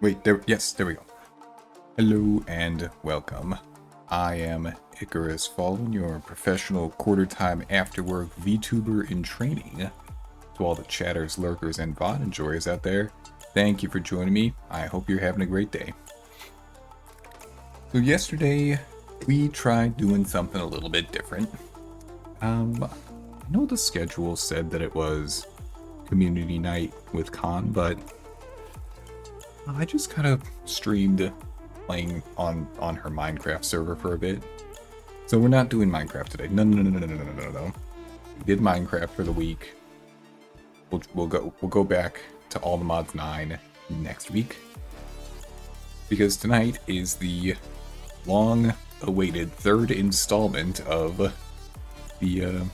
Wait, yes, there we go. Hello and welcome. I am IkarosFaln, your professional quarter-time after-work VTuber in training. To all the chatters, lurkers, and VOD enjoyers out there, thank you for joining me. I hope you're having a great day. So yesterday, we tried doing something a little bit different. I know the schedule said that it was community night with Khan, but I just kind of streamed playing on her Minecraft server for a bit. So we're not doing Minecraft today. No. We did Minecraft for the week. We'll go back to All the Mods 9 next week. Because tonight is the long-awaited third installment of the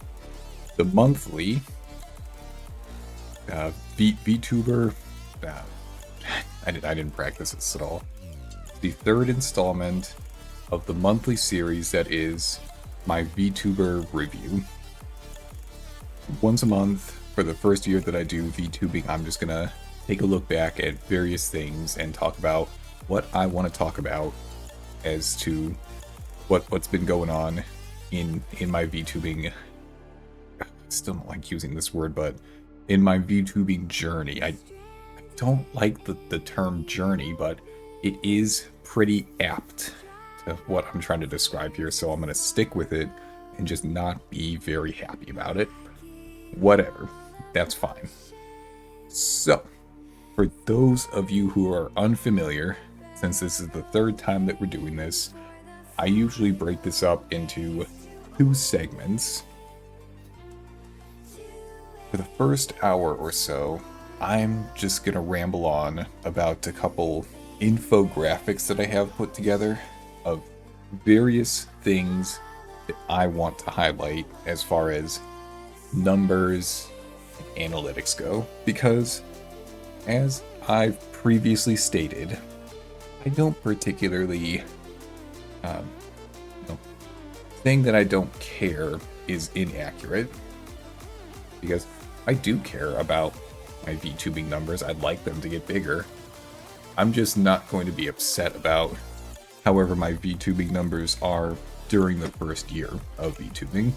monthly Vtuber. I didn't practice this at all. The third installment of the monthly series that is my Vtuber review. Once a month for the first year that I do Vtubing, I'm just gonna take a look back at various things and talk about what I want to talk about as to what's been going on in my Vtubing. I still don't like using this word, but in my Vtubing journey. I don't like the term journey, but it is pretty apt to what I'm trying to describe here, so I'm going to stick with it and just not be very happy about it. Whatever, that's fine. So, for those of you who are unfamiliar, since this is the third time that we're doing this, I usually break this up into two segments. For the first hour or so, I'm just gonna ramble on about a couple infographics that I have put together of various things that I want to highlight as far as numbers and analytics go, because as I've previously stated, I don't particularly saying that I don't care is inaccurate, because I do care about my VTubing numbers. I'd like them to get bigger. I'm just not going to be upset about however my VTubing numbers are during the first year of VTubing,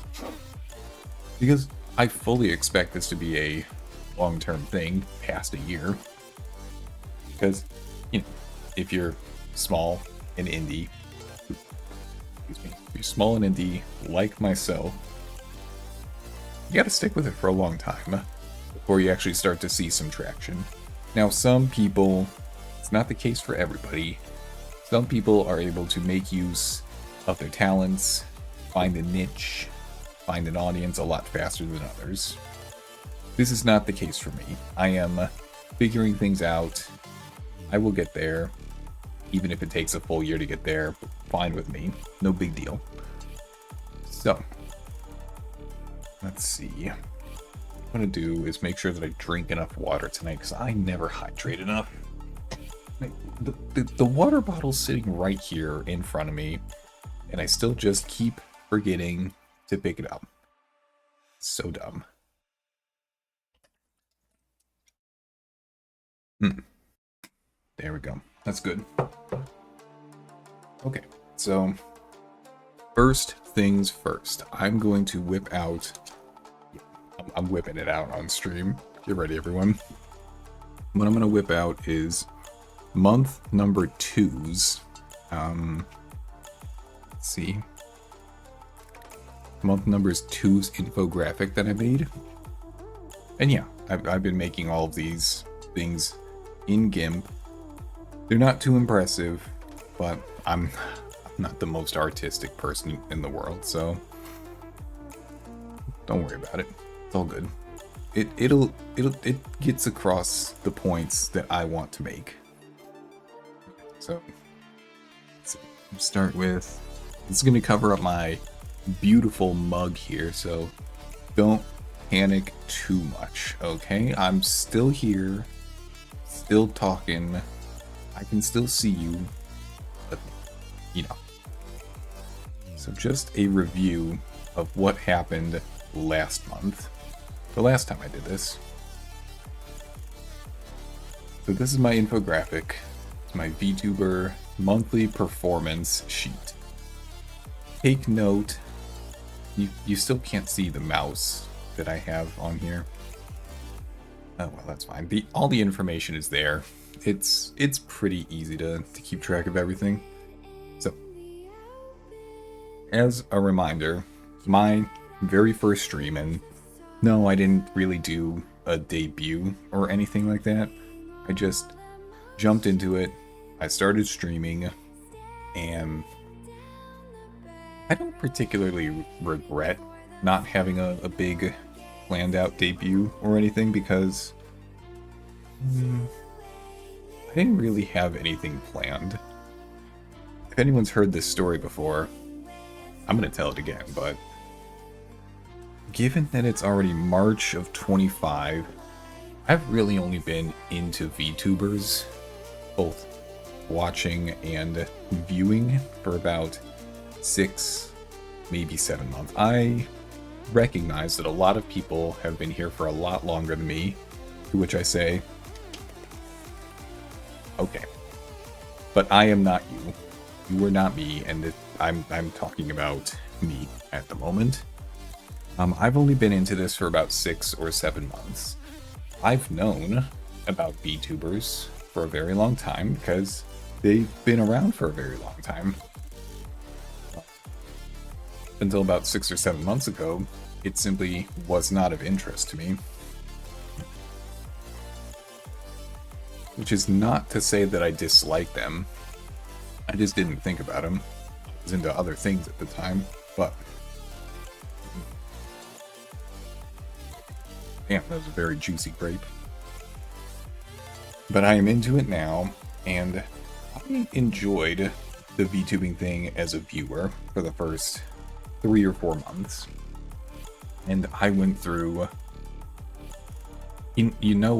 because I fully expect this to be a long-term thing past a year. Because, you know, if you're small and indie, if you're small and indie like myself, you gotta stick with it for a long time before you actually start to see some traction. Now, some people, it's not the case for everybody. Some people are able to make use of their talents, find a niche, find an audience a lot faster than others. This is not the case for me. I am figuring things out. I will get there, even if it takes a full year to get there. Fine with me. No big deal. So, let's see. What I'm going to do is make sure that I drink enough water tonight, because I never hydrate enough. The water bottle's sitting right here in front of me, and I still just keep forgetting to pick it up. So dumb. There we go. That's good. Okay, so first things first. I'm going to whip out... I'm whipping it out on stream. Get ready, everyone. What I'm going to whip out is month number 2's, let's see, month number 2's infographic that I made. And yeah, I've been making all of these things in GIMP. They're not too impressive, but I'm not the most artistic person in the world, so don't worry about it. It's all good. It gets across the points that I want to make. So let's start with, this is going to cover up my beautiful mug here, so don't panic too much, okay? I'm still here, still talking. I can still see you, but you know. So just a review of what happened last month. The last time I did this. So this is my infographic. my Vtuber monthly performance sheet. Take note, you still can't see the mouse that I have on here. Oh, well, that's fine. All the information is there. It's pretty easy to keep track of everything. So, as a reminder, my very first stream, and no, I didn't really do a debut or anything like that. I just jumped into it. I started streaming, and I don't particularly regret not having a big planned out debut or anything, because I didn't really have anything planned. If anyone's heard this story before, I'm going to tell it again, but given that it's already March of 25, I've really only been into VTubers, both watching and viewing, for about 6, maybe 7 months. I recognize that a lot of people have been here for a lot longer than me, to which I say, okay, but I am not you. You are not me, and I'm talking about me at the moment. I've only been into this for about 6 or 7 months. I've known about VTubers for a very long time because they've been around for a very long time. Until about 6 or 7 months ago, it simply was not of interest to me. Which is not to say that I dislike them. I just didn't think about them. I was into other things at the time, but... Damn, that was a very juicy grape. But I am into it now, and I enjoyed the VTubing thing as a viewer for the first 3 or 4 months. And I went through... You know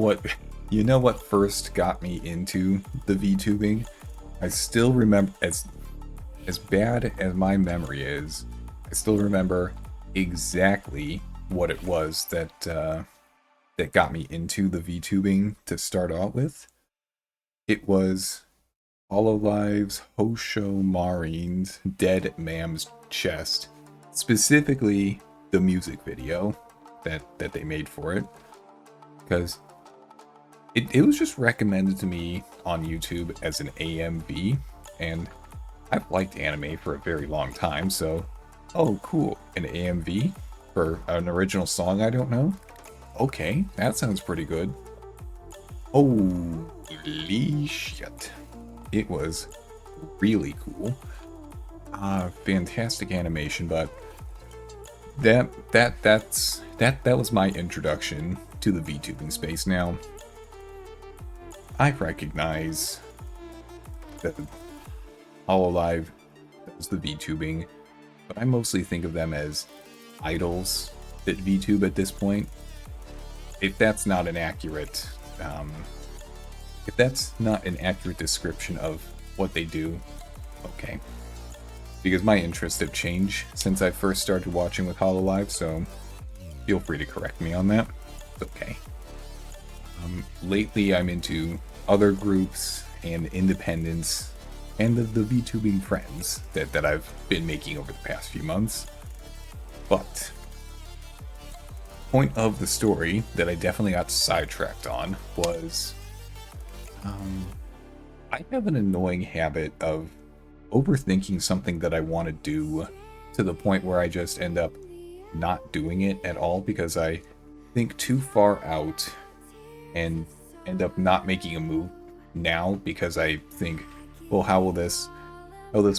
what first got me into the VTubing? I still remember, as bad as my memory is, I still remember exactly what it was that got me into the VTubing to start out with. It was Hololive's Hosho Marine's Dead Mam's Chest. Specifically, the music video that they made for it. Because it was just recommended to me on YouTube as an AMV, and I've liked anime for a very long time, so, oh cool, an AMV for an original song I don't know? Okay, that sounds pretty good. Holy shit. It was really cool. Fantastic animation, but that was my introduction to the VTubing space. Now, I recognize that Hololive does the VTubing, but I mostly think of them as idols that VTube at this point. If that's not an accurate, description of what they do, okay. Because my interests have changed since I first started watching with Hololive, so feel free to correct me on that. It's okay. Lately, I'm into other groups and independents and the VTubing friends that I've been making over the past few months. But point of the story that I definitely got sidetracked on was I have an annoying habit of overthinking something that I want to do to the point where I just end up not doing it at all because I think too far out and end up not making a move now because I think, well, how will this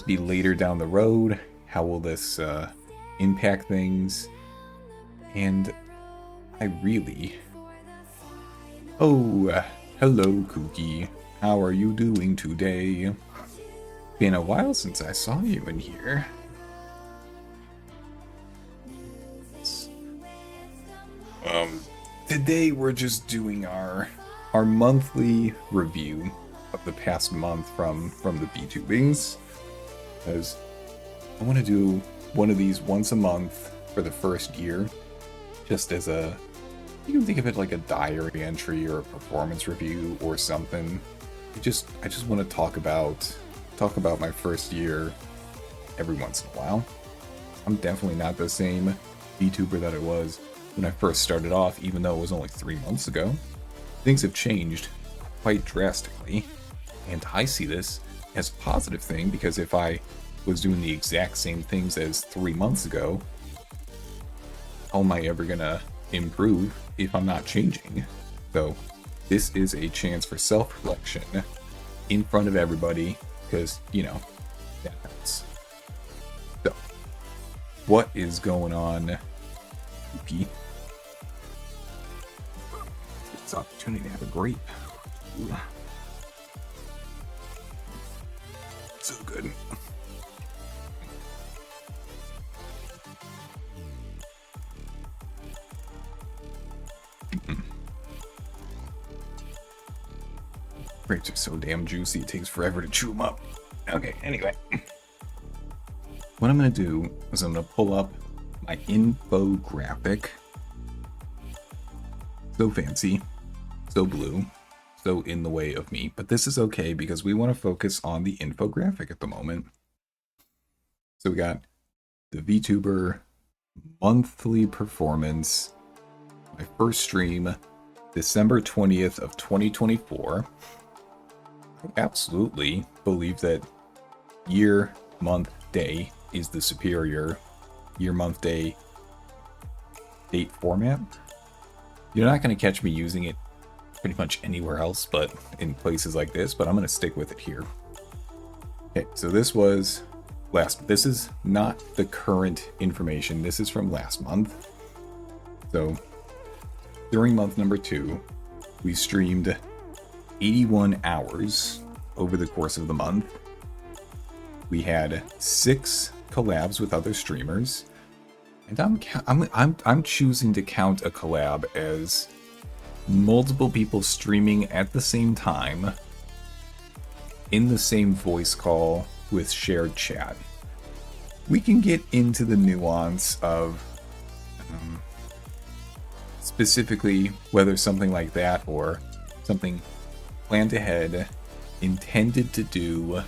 be later down the road? How will this impact things? And I really... Oh, hello, Kookie. How are you doing today? Been a while since I saw you in here. Today we're just doing our monthly review of the past month from the Vtubings, because I want to do one of these once a month for the first year, just as you can think of it like a diary entry or a performance review or something. I just want to talk about my first year every once in a while. I'm definitely not the same VTuber that I was when I first started off, even though it was only 3 months ago. Things have changed quite drastically, and I see this as a positive thing, because if I was doing the exact same things as 3 months ago, how am I ever gonna improve if I'm not changing? So this is a chance for self-reflection in front of everybody, because, you know, that helps. So, what is going on, EP? It's an opportunity to have a grape. Ooh. So good. Grapes are so damn juicy, it takes forever to chew them up. Okay, anyway. What I'm going to do is I'm going to pull up my infographic. So fancy, so blue, so in the way of me. But this is okay, because we want to focus on the infographic at the moment. So we got the VTuber monthly performance. My first stream, December 20th of 2024. I absolutely believe that year, month, day is the superior year, month, day, date format. You're not going to catch me using it pretty much anywhere else but in places like this, but I'm going to stick with it here. Okay, so this was this is not the current information. This is from last month. So during month number 2, we streamed 81 hours over the course of the month. We had 6 collabs with other streamers, and I'm choosing to count a collab as multiple people streaming at the same time in the same voice call with shared chat. We can get into the nuance of specifically whether something like that or something planned ahead, intended to do,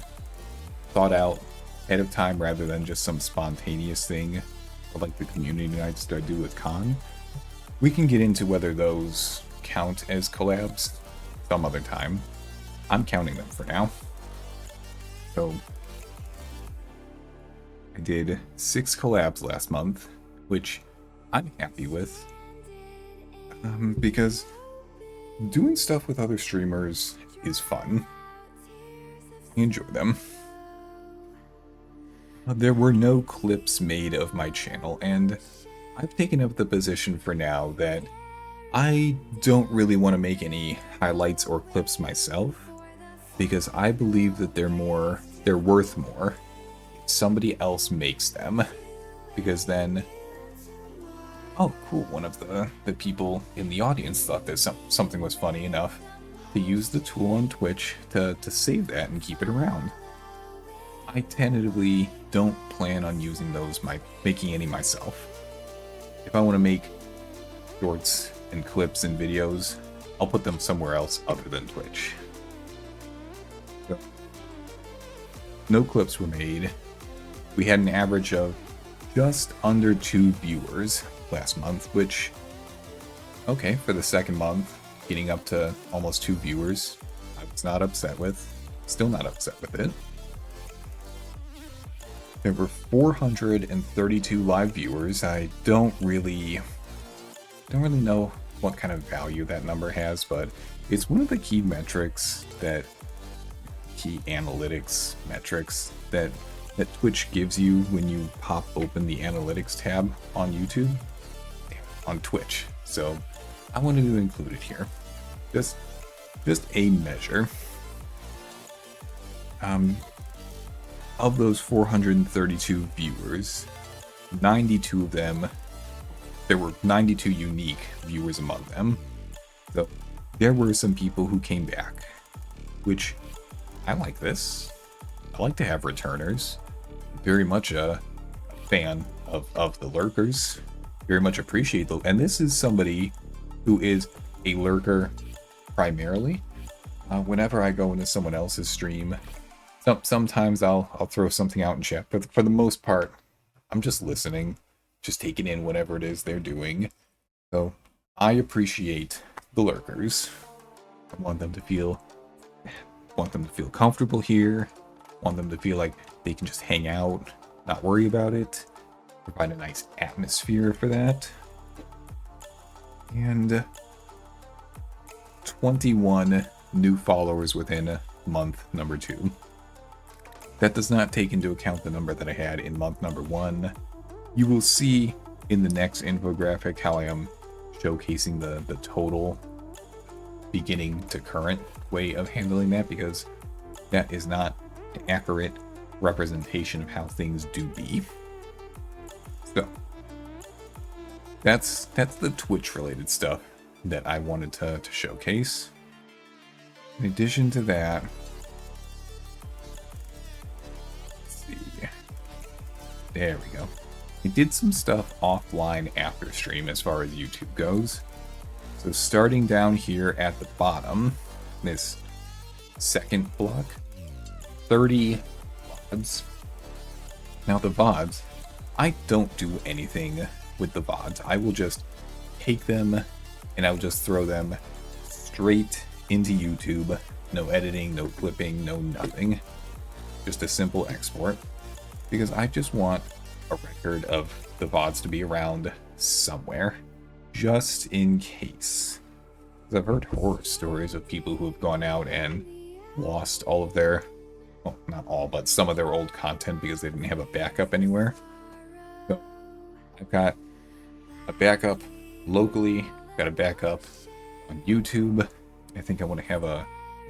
thought out ahead of time rather than just some spontaneous thing like the community nights that I do with Khan. We can get into whether those count as collabs some other time. I'm counting them for now. So I did 6 collabs last month, which I'm happy with, because doing stuff with other streamers is fun. Enjoy them. There were no clips made of my channel, and I've taken up the position for now that I don't really want to make any highlights or clips myself, because I believe that they're worth more if somebody else makes them, because then, oh cool, one of the people in the audience thought that something was funny enough to use the tool on Twitch to save that and keep it around. I tentatively don't plan on using those, making any myself. If I want to make shorts and clips and videos, I'll put them somewhere else other than Twitch. So, no clips were made. We had an average of just under 2 viewers last month, which, okay, for the second month, getting up to almost 2 viewers, I was not upset with. Still not upset with it. There were 432 live viewers. I don't really know what kind of value that number has, but it's one of the key metrics key analytics metrics that Twitch gives you when you pop open the analytics tab on YouTube, on Twitch. So I wanted to include it here. Just a measure. Of those 432 viewers, 92 of them, there were 92 unique viewers among them. So there were some people who came back, which I like this. I like to have returners. Very much a fan of the lurkers. Very much appreciate and this is somebody who is a lurker primarily, whenever I go into someone else's stream, sometimes I'll throw something out in chat. But for the most part, I'm just listening, just taking in whatever it is they're doing. So I appreciate the lurkers. I want them to feel comfortable here. Want them to feel like they can just hang out, not worry about it. Provide a nice atmosphere for that. And 21 new followers within month number 2. That does not take into account the number that I had in month number 1. You will see in the next infographic how I am showcasing the total beginning to current way of handling that, because that is not an accurate representation of how things do be. So that's the Twitch related stuff that I wanted to showcase. In addition to that, let's see. There we go. I did some stuff offline after stream as far as YouTube goes. So starting down here at the bottom, this second block, 30 VODs. Now the VODs, I don't do anything with the VODs. I will just take them and I'll just throw them straight into YouTube. No editing, no clipping, no nothing. Just a simple export. Because I just want a record of the VODs to be around somewhere. Just in case. Because I've heard horror stories of people who have gone out and lost all of their, well, not all, but some of their old content because they didn't have a backup anywhere. So I've got a backup locally, got a backup on YouTube. I think I want to have an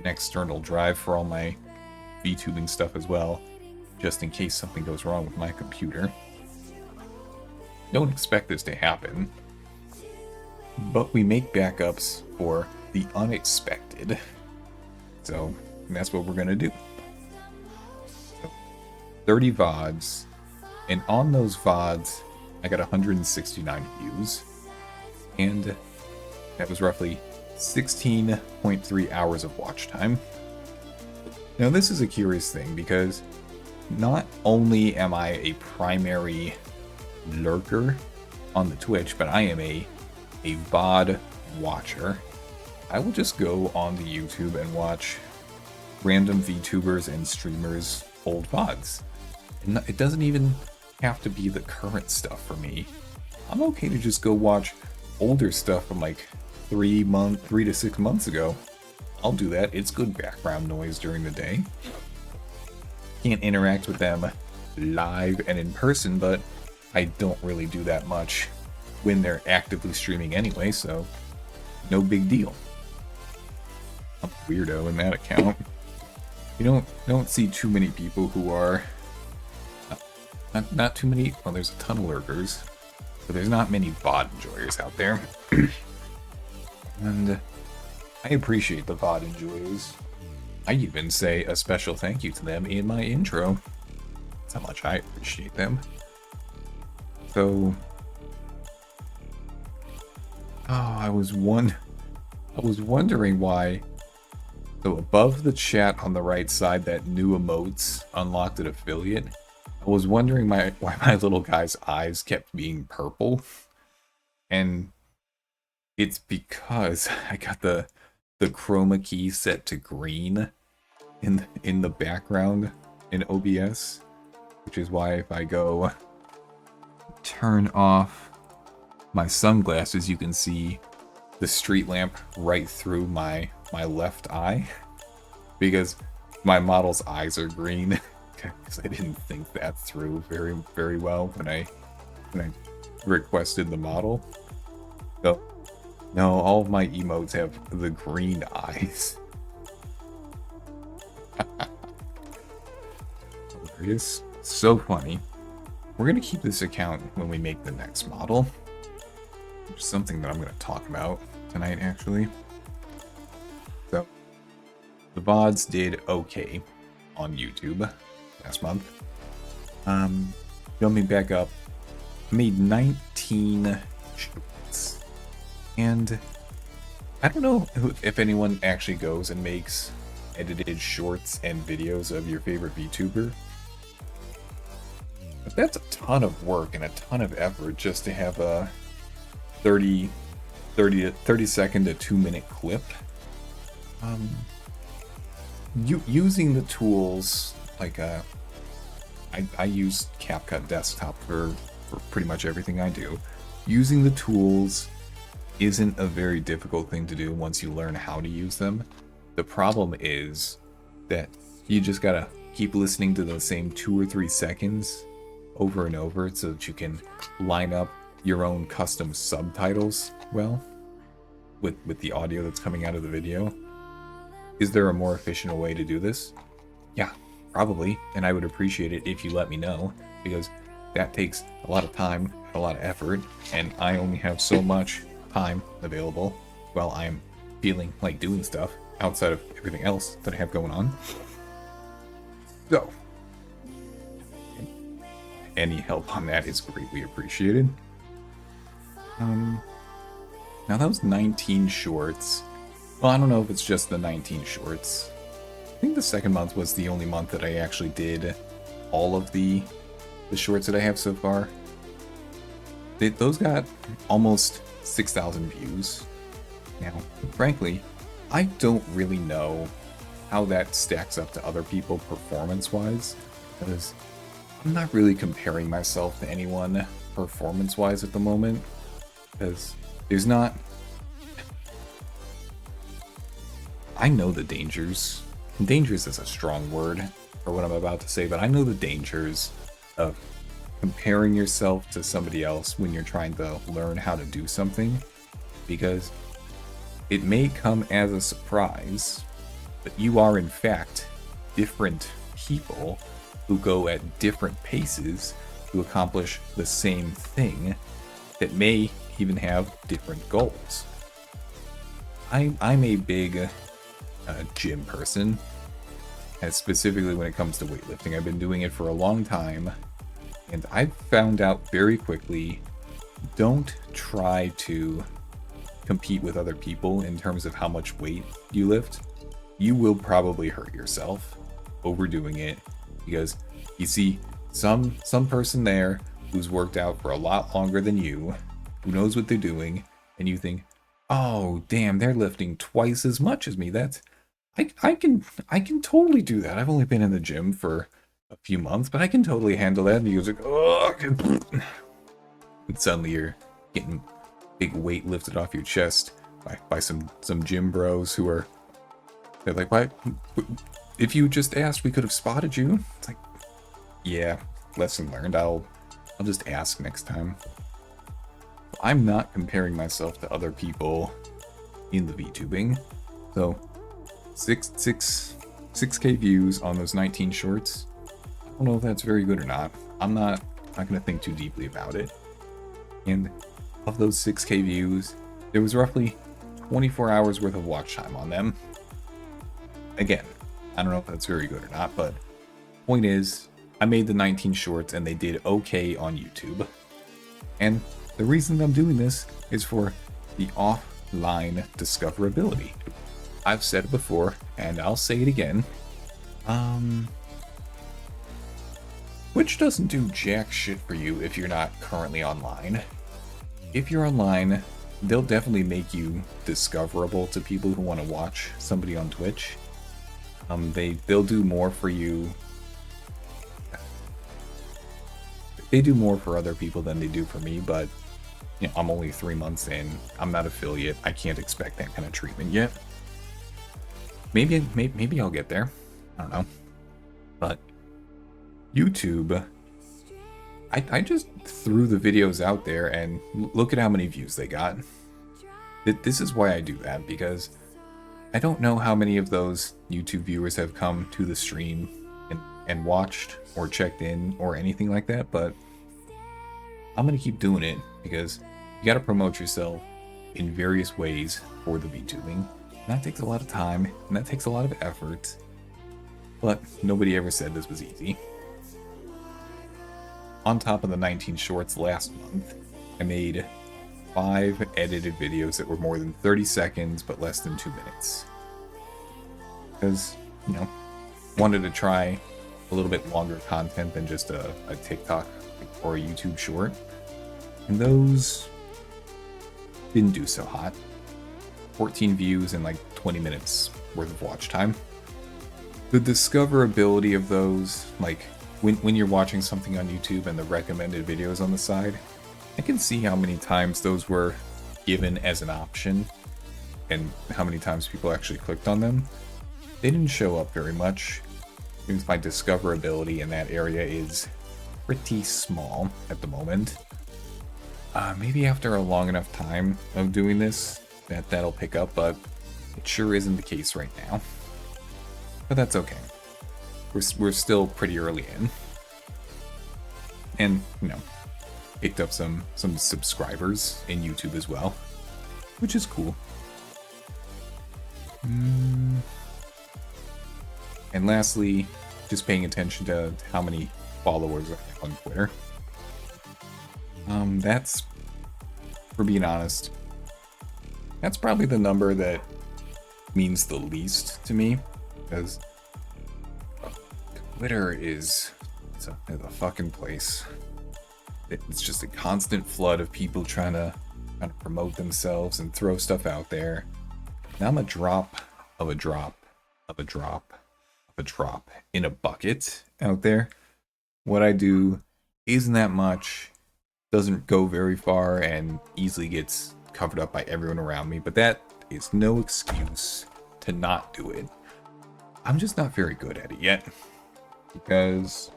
external drive for all my Vtubing stuff as well, just in case something goes wrong with my computer. Don't expect this to happen, but we make backups for the unexpected. So that's what we're going to do. So, 30 VODs, and on those VODs, I got 169 views, and that was roughly 16.3 hours of watch time. Now this is a curious thing, because not only am I a primary lurker on the Twitch, but I am a VOD watcher. I will just go on the YouTube and watch random VTubers and streamers' old VODs. And it doesn't even have to be the current stuff for me. I'm okay to just go watch older stuff from like 3 to 6 months ago. I'll do that. It's good background noise during the day. Can't interact with them live and in person, but I don't really do that much when they're actively streaming anyway, so no big deal. I'm a weirdo in that account. You don't see too many people who are not too many. Well, there's a ton of lurkers, but there's not many VOD enjoyers out there. And I appreciate the VOD enjoyers. I even say a special thank you to them in my intro. That's how much I appreciate them. So, I was wondering why. So above the chat on the right side, that new emotes unlocked an affiliate. I was wondering why my little guy's eyes kept being purple, and it's because I got the chroma key set to green in the background in OBS, which is why if I go turn off my sunglasses, you can see the street lamp right through my left eye, because my model's eyes are green. Because I didn't think that through very, very well when I requested the model. So no, all of my emotes have the green eyes. Hilarious. So funny. We're gonna keep this account when we make the next model, which is something that I'm gonna talk about tonight, actually. So the VODs did okay on YouTube last month. Jumping back up, I made 19 shorts, and I don't know if anyone actually goes and makes edited shorts and videos of your favorite VTuber. But that's a ton of work and a ton of effort just to have a 30 second to 2 minute clip. Using the tools, like I use CapCut Desktop for pretty much everything I do. Using the tools isn't a very difficult thing to do once you learn how to use them. The problem is that you just gotta keep listening to the same 2 or 3 seconds over and over so that you can line up your own custom subtitles well with the audio that's coming out of the video. Is there a more efficient way to do this? Yeah, probably, and I would appreciate it if you let me know, because that takes a lot of time, a lot of effort, and I only have so much time available while I'm feeling like doing stuff outside of everything else that I have going on. So, any help on that is greatly appreciated. Now that was 19 shorts. Well, I don't know if it's just the 19 shorts. I think the second month was the only month that I actually did all of the shorts that I have so far. Those got almost 6,000 views. Now, frankly, I don't really know how that stacks up to other people performance-wise, because I'm not really comparing myself to anyone performance-wise at the moment, because there's not... I know the dangers. Dangers is a strong word for what I'm about to say, but I know the dangers of comparing yourself to somebody else when you're trying to learn how to do something, because it may come as a surprise, but you are in fact different people who go at different paces to accomplish the same thing that may even have different goals. I'm a big gym person, and specifically when it comes to weightlifting. I've been doing it for a long time, and I've found out very quickly, don't try to compete with other people in terms of how much weight you lift. You will probably hurt yourself overdoing it, because you see some person there who's worked out for a lot longer than you, who knows what they're doing, and you think, oh damn, they're lifting twice as much as me. That's I can totally do that. I've only been in the gym for a few months, but I can totally handle that. And you go like, oh, and suddenly you're getting big weight lifted off your chest by some gym bros who are, they're like, why? If you just asked, we could have spotted you. It's like, yeah, lesson learned. I'll just ask next time. I'm not comparing myself to other people in the VTubing, so 6K views on those 19 shorts. I don't know if that's very good or not. I'm not gonna think too deeply about it. And of those 6K views, there was roughly 24 hours worth of watch time on them. Again, I don't know if that's very good or not, but point is, I made the 19 shorts and they did okay on YouTube. And the reason I'm doing this is for the offline discoverability. I've said it before, and I'll say it again. Twitch doesn't do jack shit for you if you're not currently online. If you're online, they'll definitely make you discoverable to people who want to watch somebody on Twitch. They'll do more for you. They do more for other people than they do for me, but you know, I'm only 3 months in. I'm not affiliate. I can't expect that kind of treatment yet. Maybe I'll get there. I don't know. But YouTube, I just threw the videos out there and look at how many views they got. This is why I do that, because I don't know how many of those YouTube viewers have come to the stream and watched or checked in or anything like that, but I'm going to keep doing it because you got to promote yourself in various ways for the VTubing. And that takes a lot of time, and that takes a lot of effort, but nobody ever said this was easy. On top of the 19 shorts last month, I made 5 edited videos that were more than 30 seconds but less than 2 minutes. Because, you know, wanted to try a little bit longer content than just a TikTok or a YouTube short. And those didn't do so hot. 14 views and like 20 minutes worth of watch time. The discoverability of those, like when you're watching something on YouTube and the recommended videos on the side, I can see how many times those were given as an option and how many times people actually clicked on them. They didn't show up very much. Means my discoverability in that area is pretty small at the moment. Maybe after a long enough time of doing this, that'll pick up, but it sure isn't the case right now. But that's okay. We're still pretty early in. And, you know, picked up some subscribers in YouTube as well, which is cool. And lastly, just paying attention to how many followers I have on Twitter. That's, for being honest, that's probably the number that means the least to me, because Twitter is a fucking place. It's just a constant flood of people trying to promote themselves and throw stuff out there. And I'm a drop of a drop of a drop of a drop in a bucket out there. What I do isn't that much, doesn't go very far, and easily gets covered up by everyone around me, but that is no excuse to not do it. I'm just not very good at it yet, because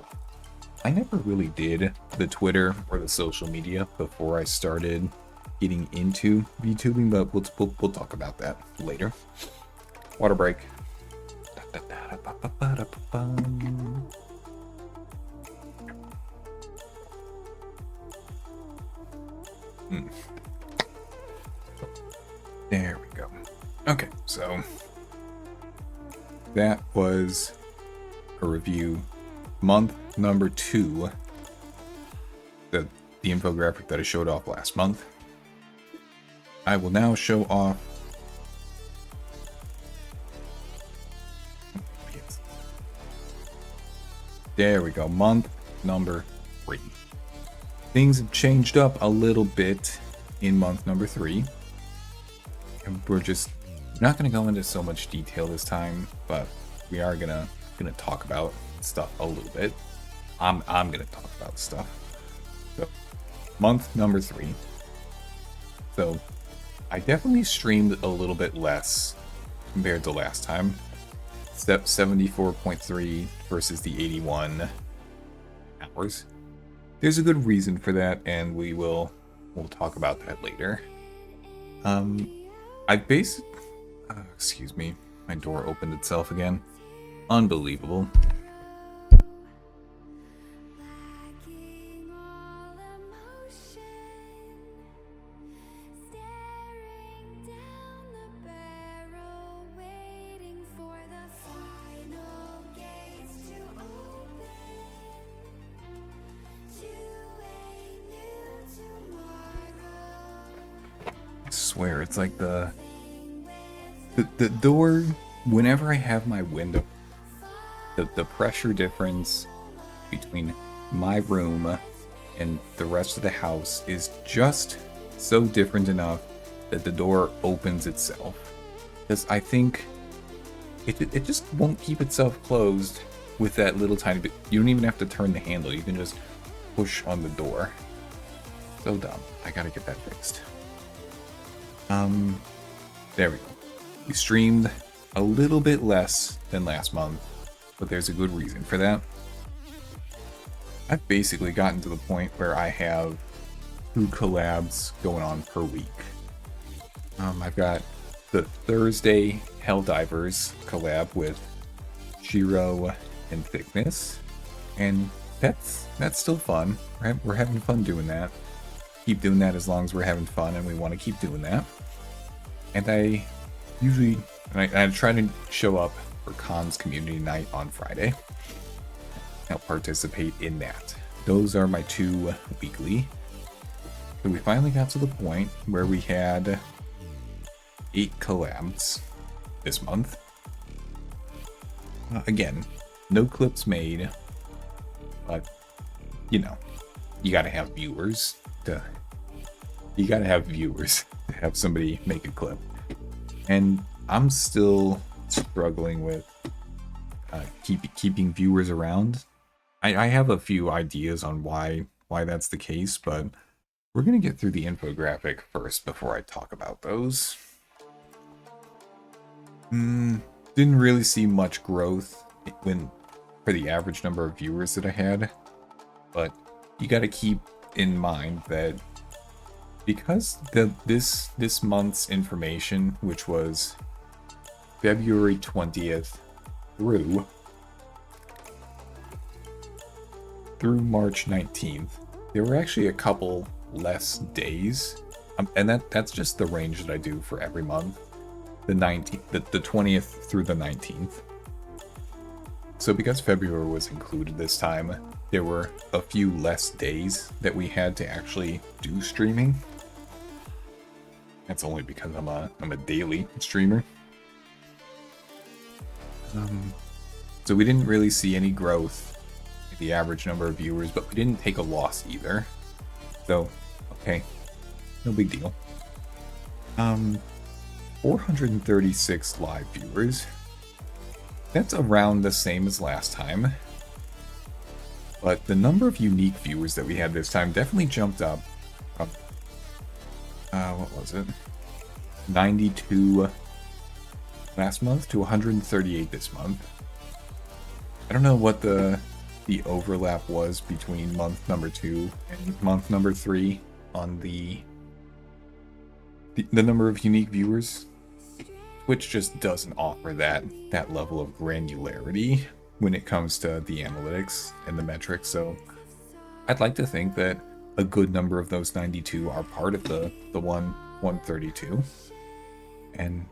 I never really did the Twitter or the social media before I started getting into VTubing, but we'll talk about that later. Water break. There we go. Okay, so that was a review. Month number 2, the infographic that I showed off last month. I will now show off there we go, month number 3. Things have changed up a little bit in month number 3. And we're just not going to go into so much detail this time, but we are gonna talk about stuff a little bit. I'm gonna talk about stuff. So, month number 3. So, I definitely streamed a little bit less compared to last time. Step 74.3 versus the 81 hours. There's a good reason for that, and we'll talk about that later. Excuse me, my door opened itself again. Unbelievable. I swear, it's like the door, whenever I have my window, the pressure difference between my room and the rest of the house is just so different enough that the door opens itself. Because I think it just won't keep itself closed with that little tiny bit. You don't even have to turn the handle, you can just push on the door. So dumb. I gotta get that fixed. There we go. We streamed a little bit less than last month, but there's a good reason for that. I've basically gotten to the point where I have 2 collabs going on per week. I've got the Thursday Helldivers collab with Shiro and Thickness, and that's still fun. We're having fun doing that. Keep doing that as long as we're having fun, and we want to keep doing that. And I usually I try to show up for Khan's community night on Friday. I'll participate in that. Those are my 2 weekly. So we finally got to the point where we had 8 collabs this month. Again, no clips made, but you know, you gotta have viewers to have somebody make a clip. And I'm still struggling with keeping viewers around. I have a few ideas on why that's the case, but we're gonna get through the infographic first before I talk about those. Didn't really see much growth for the average number of viewers that I had, but you got to keep in mind that because this month's information, which was February 20th through March 19th, there were actually a couple less days, and that's just the range that I do for every month. The 20th through the 19th. So because February was included this time, there were a few less days that we had to actually do streaming. That's only because I'm a daily streamer. So we didn't really see any growth in the average number of viewers, but we didn't take a loss either. So, okay, no big deal. 436 live viewers. That's around the same as last time. But the number of unique viewers that we had this time definitely jumped up. What was it? 92 last month to 138 this month. I don't know what the overlap was between month number 2 and month number 3 on the number of unique viewers. Twitch just doesn't offer that level of granularity when it comes to the analytics and the metrics, so I'd like to think that a good number of those 92 are part of the 132. And,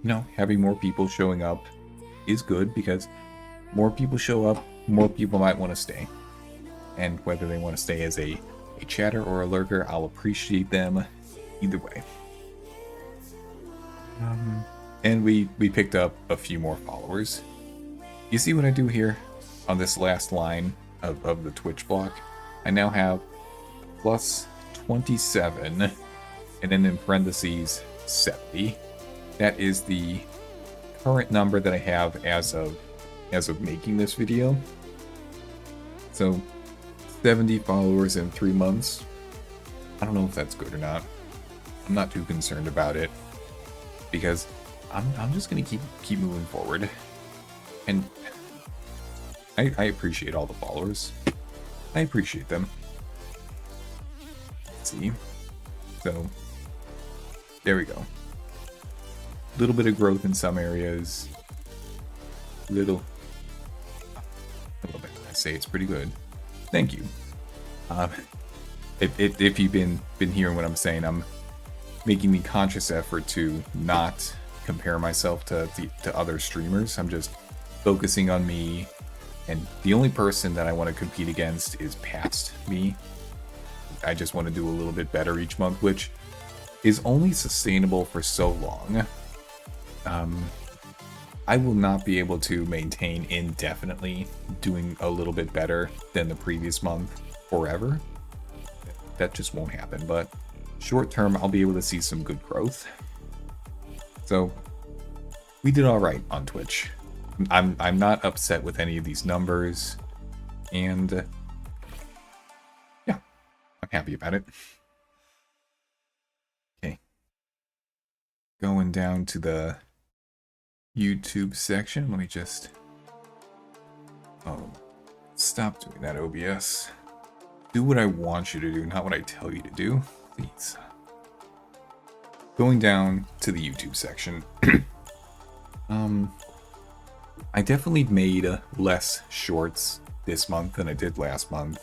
you know, having more people showing up is good, because more people show up, more people might want to stay. And whether they want to stay as a chatter or a lurker, I'll appreciate them either way. And we picked up a few more followers. You see what I do here on this last line of the Twitch block? I now have plus 27, and then in parentheses 70. That is the current number that I have as of making this video. So 70 followers in 3 months. I don't know if that's good or not. I'm not too concerned about it, because I'm just gonna keep moving forward. And I appreciate all the followers. I appreciate them. Let's see. So there we go. A little bit of growth in some areas. Little bit. I say it's pretty good. Thank you. If you've been hearing what I'm saying, I'm making the conscious effort to not compare myself to other streamers. I'm just focusing on me, and the only person that I want to compete against is past me. I just want to do a little bit better each month, which is only sustainable for so long. I will not be able to maintain indefinitely doing a little bit better than the previous month forever. That just won't happen, but short term, I'll be able to see some good growth. So we did all right on Twitch. I'm not upset with any of these numbers, and yeah, I'm happy about it. Okay, going down to the YouTube section. Let me just stop doing that, OBS. Do what I want you to do, not what I tell you to do, please. Going down to the YouTube section. I definitely made less shorts this month than I did last month.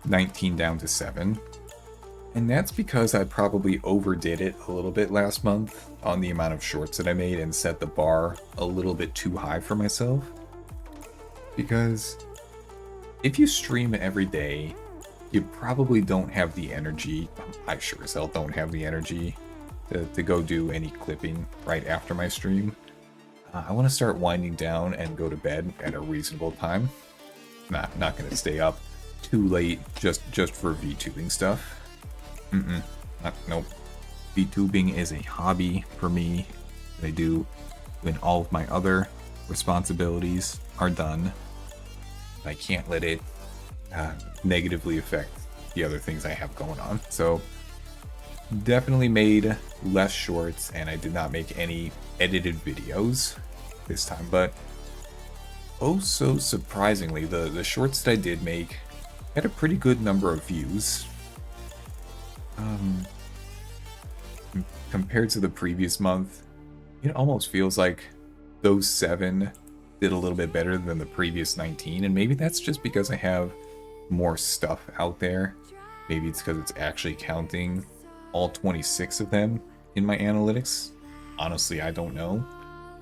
19 down to 7. And that's because I probably overdid it a little bit last month on the amount of shorts that I made and set the bar a little bit too high for myself. Because if you stream every day, you probably don't have the energy. I sure as hell don't have the energy to go do any clipping right after my stream. I want to start winding down and go to bed at a reasonable time. Not going to stay up too late just for VTubing stuff. Nope. Vtubing is a hobby for me that I do when all of my other responsibilities are done. I can't let it negatively affect the other things I have going on. So definitely made less shorts, and I did not make any edited videos this time, but oh so surprisingly, the shorts that I did make had a pretty good number of views. Compared to the previous month, it almost feels like those 7 did a little bit better than the previous 19, and maybe that's just because I have more stuff out there. Maybe it's because it's actually counting all 26 of them in my analytics. Honestly, I don't know.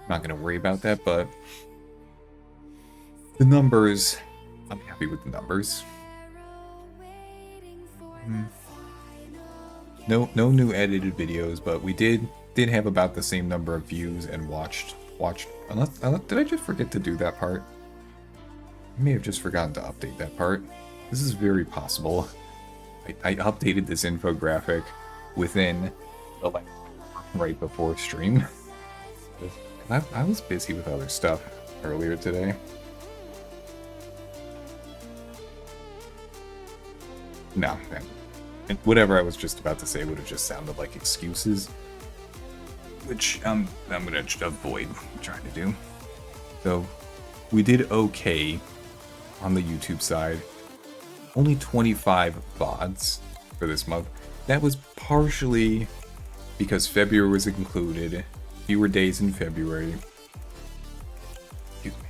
I'm not going to worry about that, but the numbers, I'm happy with the numbers. No new edited videos, but we did have about the same number of views and watched. Did I just forget to do that part? I may have just forgotten to update that part. This is very possible. I updated this infographic within the right before stream. I was busy with other stuff earlier today. No, and whatever I was just about to say would have just sounded like excuses, which I'm gonna avoid trying to do. So we did okay on the YouTube side. Only 25 VODs for this month. That was partially because February was included. Fewer days in February. Excuse me.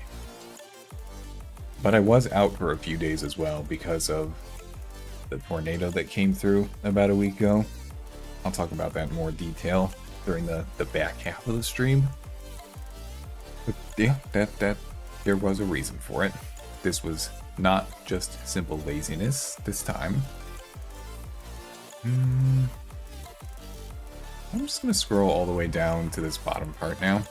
But I was out for a few days as well because of the tornado that came through about a week ago. I'll talk about that in more detail during the back half of the stream. But yeah, that there was a reason for it. This was not just simple laziness this time. I'm just gonna scroll all the way down to this bottom part now.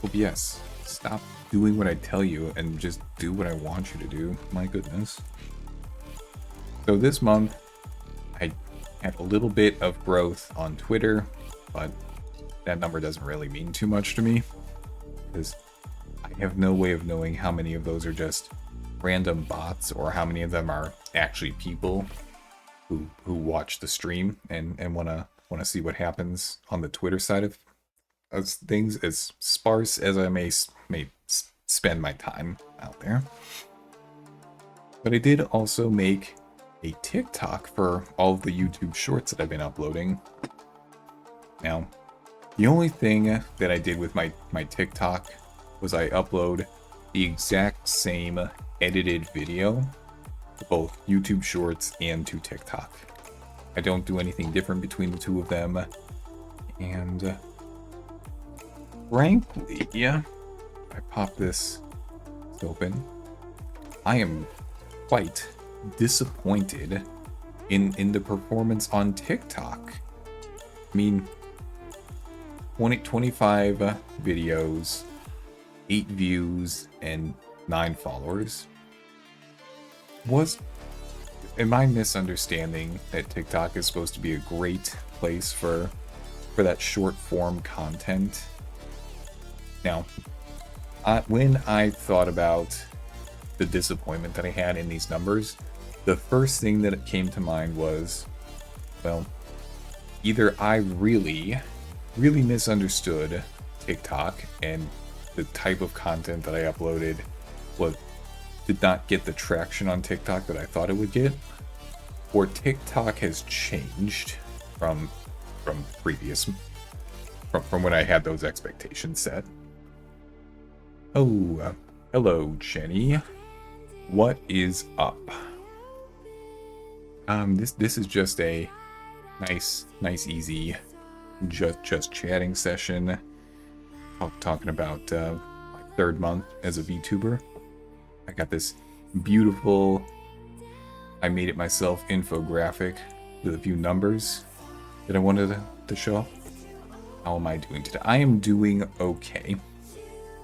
OBS, stop doing what I tell you and just do what I want you to do. My goodness. So this month, I had a little bit of growth on Twitter, but that number doesn't really mean too much to me, because I have no way of knowing how many of those are just random bots or how many of them are actually people who watch the stream and wanna see what happens on the Twitter side of things, as sparse as I may spend my time out there. But I did also make a TikTok for all of the YouTube shorts that I've been uploading. Now, the only thing that I did with my TikTok was I upload the exact same edited video to both YouTube Shorts and to TikTok. I don't do anything different between the two of them. And frankly, yeah, I pop this open. I am quite disappointed in the performance on TikTok. I mean, 25 videos, 8 views, and 9 followers. Am I misunderstanding that TikTok is supposed to be a great place for that short form content? Now, when I thought about the disappointment that I had in these numbers, the first thing that came to mind was, well, either I really misunderstood TikTok and the type of content that I uploaded did not get the traction on TikTok that I thought it would get, or TikTok has changed from when I had those expectations set. Oh, hello, Jenny. What is up? This is just a nice, easy, just chatting session. Talking about my 3rd month as a VTuber. I got this beautiful, I made it myself infographic with a few numbers that I wanted to show off. How am I doing today? I am doing okay.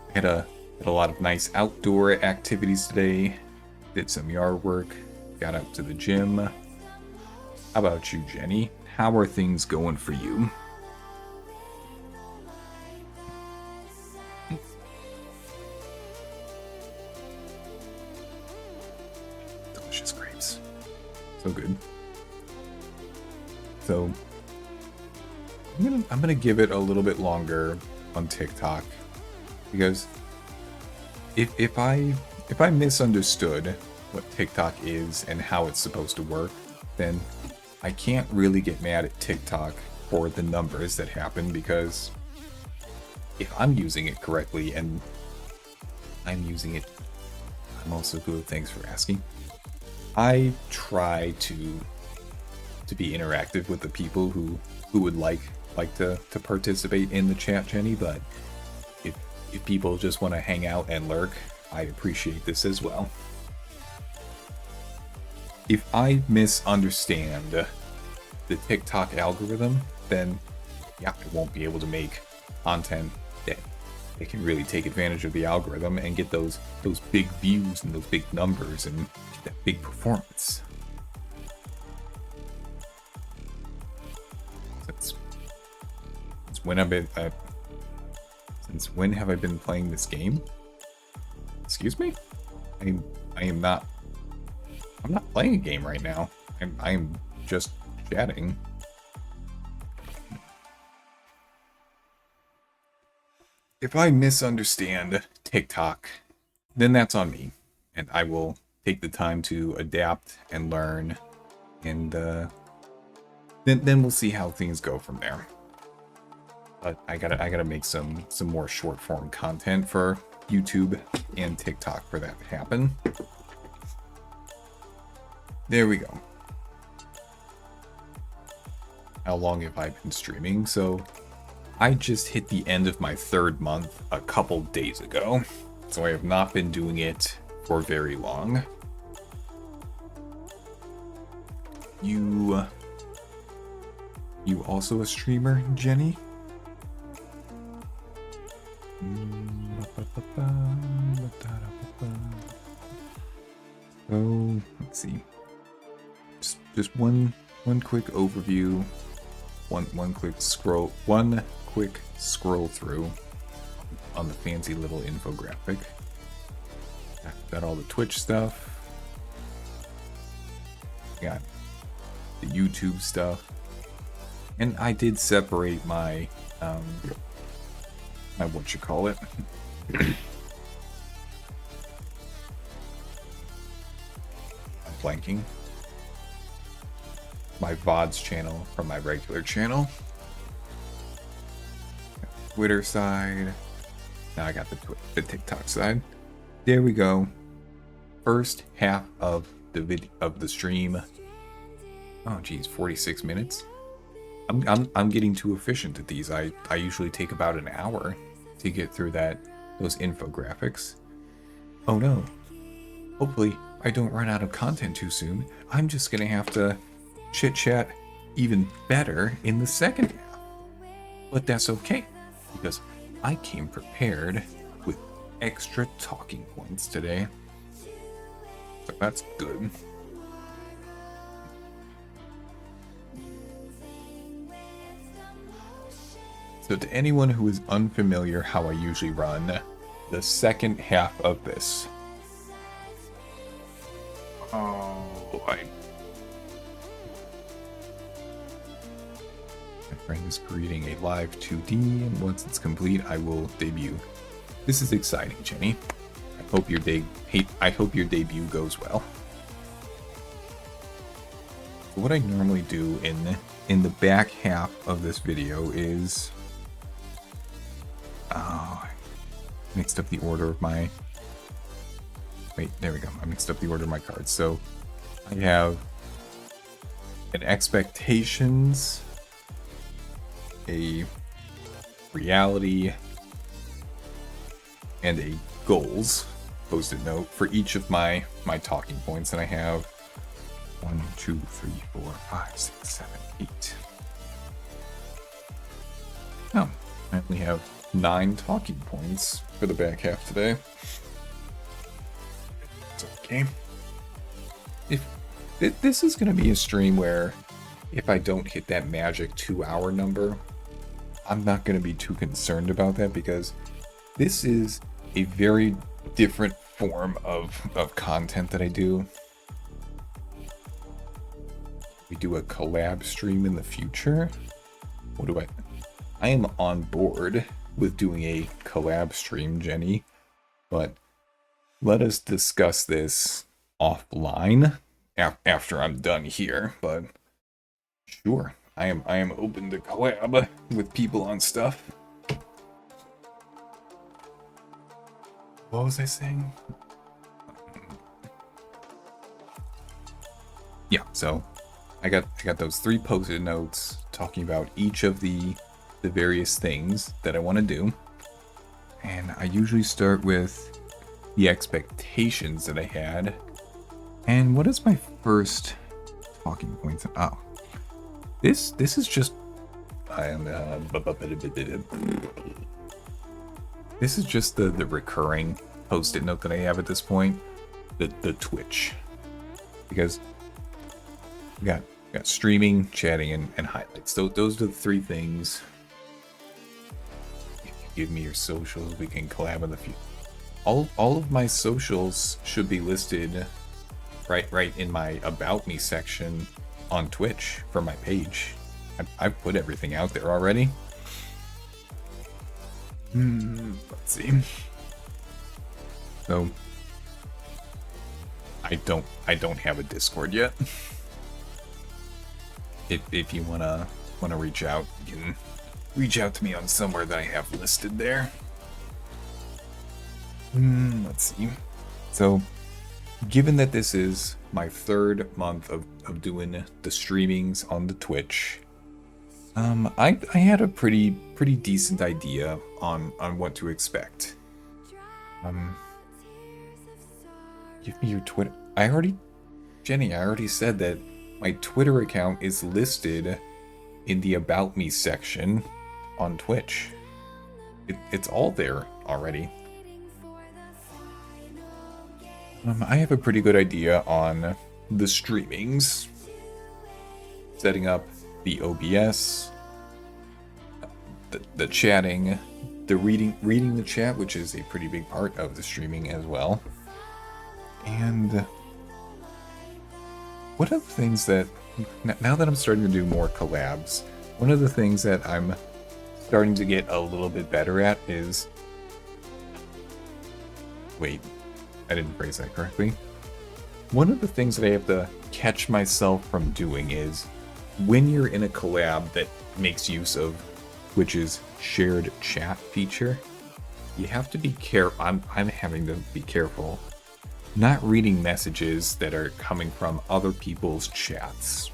I had a lot of nice outdoor activities today. Did some yard work. Got up to the gym. How about you, Jenny? How are things going for you? Delicious grapes. So good. So I'm gonna give it a little bit longer on TikTok, because if I misunderstood what TikTok is and how it's supposed to work, then I can't really get mad at TikTok for the numbers that happen, because if I'm using it correctly and I'm using it, I'm also good. Thanks for asking. I try to be interactive with the people who would like to participate in the chat, Jenny, but if people just want to hang out and lurk, I appreciate this as well. If I misunderstand the TikTok algorithm, then yeah, I won't be able to make content that can really take advantage of the algorithm and get those big views and those big numbers and get that big performance. Since when have I been playing this game? Excuse me? I'm not playing a game right now. I'm just chatting. If I misunderstand TikTok, then that's on me, and I will take the time to adapt and learn, and then we'll see how things go from there. But I gotta make some more short form content for YouTube and TikTok for that to happen. There we go. How long have I been streaming? So I just hit the end of my 3rd month a couple days ago, so I have not been doing it for very long. You also a streamer, Jenny? So let's see. Just one quick overview, one quick scroll through on the fancy little infographic. Got all the Twitch stuff. Got the YouTube stuff, and I did separate my my I'm blanking. My VODs channel from my regular channel. Twitter side. Now I got the TikTok side. There we go. First half of the stream. Oh geez, 46 minutes. I'm getting too efficient at these. I usually take about an hour to get through those infographics. Oh no. Hopefully I don't run out of content too soon. I'm just gonna have to chit chat even better in the second half. But that's okay, because I came prepared with extra talking points today. So that's good. So to anyone who is unfamiliar how I usually run the second half of this. Oh, my friend is creating a live 2D, and once it's complete, I will debut. This is exciting, Jenny. I hope your debut goes well. So what I normally do in the back half of this video is I mixed up the order of my... Wait, there we go. I mixed up the order of my cards. So I have an expectations, a reality, and a goals. post-it note for each of my talking points that I have. 1, 2, 3, 4, 5, 6, 7, 8. Oh, I only have 9 talking points for the back half today. It's okay. If this is going to be a stream where if I don't hit that magic 2-hour number, I'm not going to be too concerned about that, because this is a very different form of content that I do. We do a collab stream in the future. What do I am on board with doing a collab stream, Jenny, but let us discuss this offline after I'm done here. But sure, I am open to collab with people on stuff. What was I saying? Yeah, so I got those 3 post-it notes talking about each of the various things that I want to do. And I usually start with the expectations that I had. And what is my first talking point? Oh, this is just this is just the recurring post-it note that I have at this point, the Twitch, because we got streaming, chatting, and highlights. So those are the 3 things. If you give me your socials, we can collab in the future. All of my socials should be listed right in my About Me section on Twitch for my page. I've put everything out there already. Let's see. So I don't have a Discord yet. If you wanna reach out, you can reach out to me on somewhere that I have listed there. Let's see. So, given that this is my 3rd month of doing the streamings on the Twitch, I had a pretty decent idea on what to expect. Give me your Twitter. Jenny, I already said that my Twitter account is listed in the About Me section on Twitch. It's all there already. I have a pretty good idea on the streamings. Setting up the OBS, the chatting, the reading the chat, which is a pretty big part of the streaming as well. And one of the things that, now that I'm starting to do more collabs, one of the things that I'm starting to get a little bit better at is... Wait, I didn't phrase that correctly. One of the things that I have to catch myself from doing is, when you're in a collab that makes use of Twitch's shared chat feature, you have to be careful. I'm having to be careful not reading messages that are coming from other people's chats.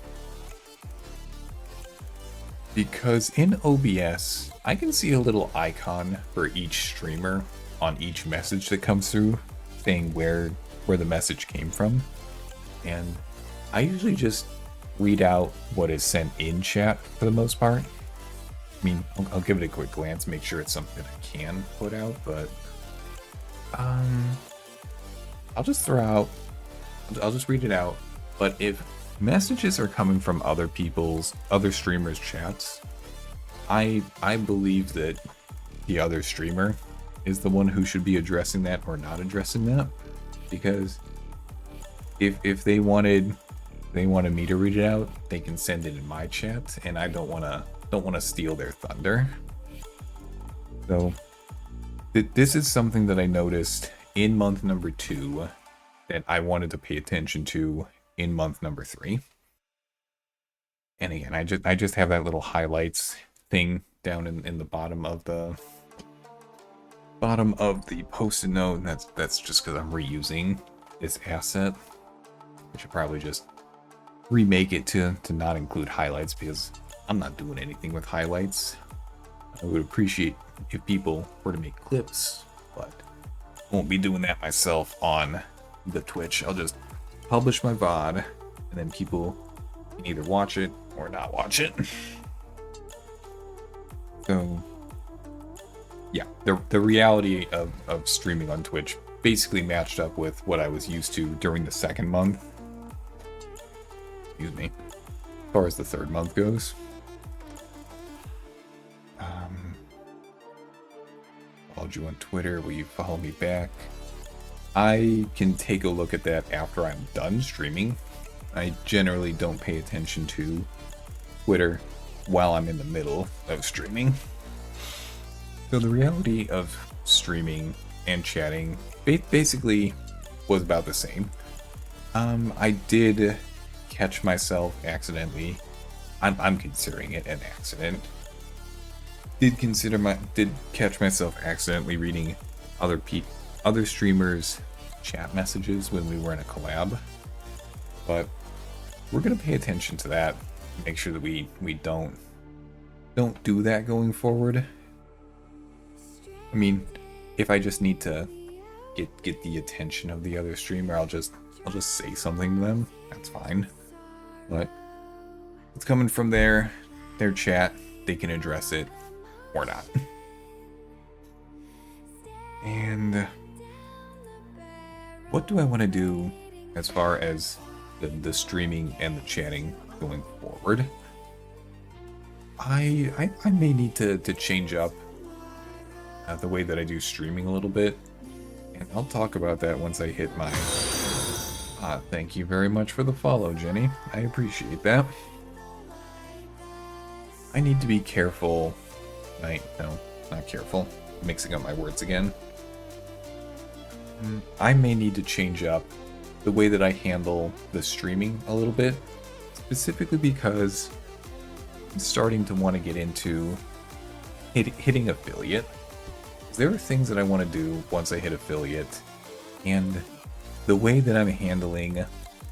Because in OBS, I can see a little icon for each streamer on each message that comes through, saying where the message came from. And I usually just read out what is sent in chat for the most part. I mean, I'll give it a quick glance, make sure it's something that I can put out, but I'll just read it out. But if messages are coming from other streamers' chats, I believe that the other streamer is the one who should be addressing that or not addressing that, because if they wanted me to read it out, they can send it in my chat, and I don't want to steal their thunder. So this is something that I noticed in month number 2 that I wanted to pay attention to in month number 3. And again, I just have that little highlights thing down in the bottom of the post-it note, and that's just because I'm reusing this asset. I should probably just remake it to not include highlights, because I'm not doing anything with highlights. I would appreciate if people were to make clips, but won't be doing that myself on the Twitch. I'll just publish my VOD, and then people can either watch it or not watch it. So, yeah, the reality of streaming on Twitch basically matched up with what I was used to during the second month. Excuse me. As far as the third month goes. Followed you on Twitter. Will you follow me back? I can take a look at that after I'm done streaming. I generally don't pay attention to Twitter while I'm in the middle of streaming. So the reality of streaming and chatting basically was about the same. I did catch myself accidentally. I'm considering it an accident. Did catch myself accidentally reading other streamers' chat messages when we were in a collab. But we're gonna pay attention to that. Make sure that we don't do that going forward. I mean, if I just need to get the attention of the other streamer, I'll just say something to them. That's fine. But it's coming from their chat. They can address it or not. And what do I want to do as far as the streaming and the chatting going forward? I may need to change up the way that I do streaming a little bit, and I'll talk about that once I hit my... thank you very much for the follow, Jenny. I appreciate that. I need to be careful. No, not careful. I'm mixing up my words again. I may need to change up the way that I handle the streaming a little bit, specifically because I'm starting to want to get into hitting affiliate. There are things that I want to do once I hit affiliate, and the way that I'm handling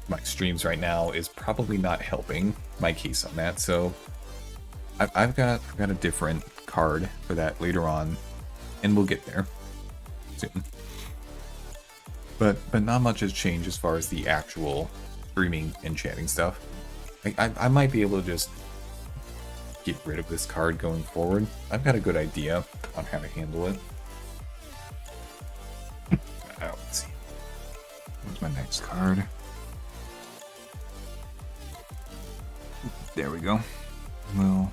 my streams right now is probably not helping my case on that. So I've got a different card for that later on, and we'll get there soon. But not much has changed as far as the actual streaming and chatting stuff. I might be able to just get rid of this card going forward. I've got a good idea on how to handle it. Let's see. Where's my next card? There we go. We'll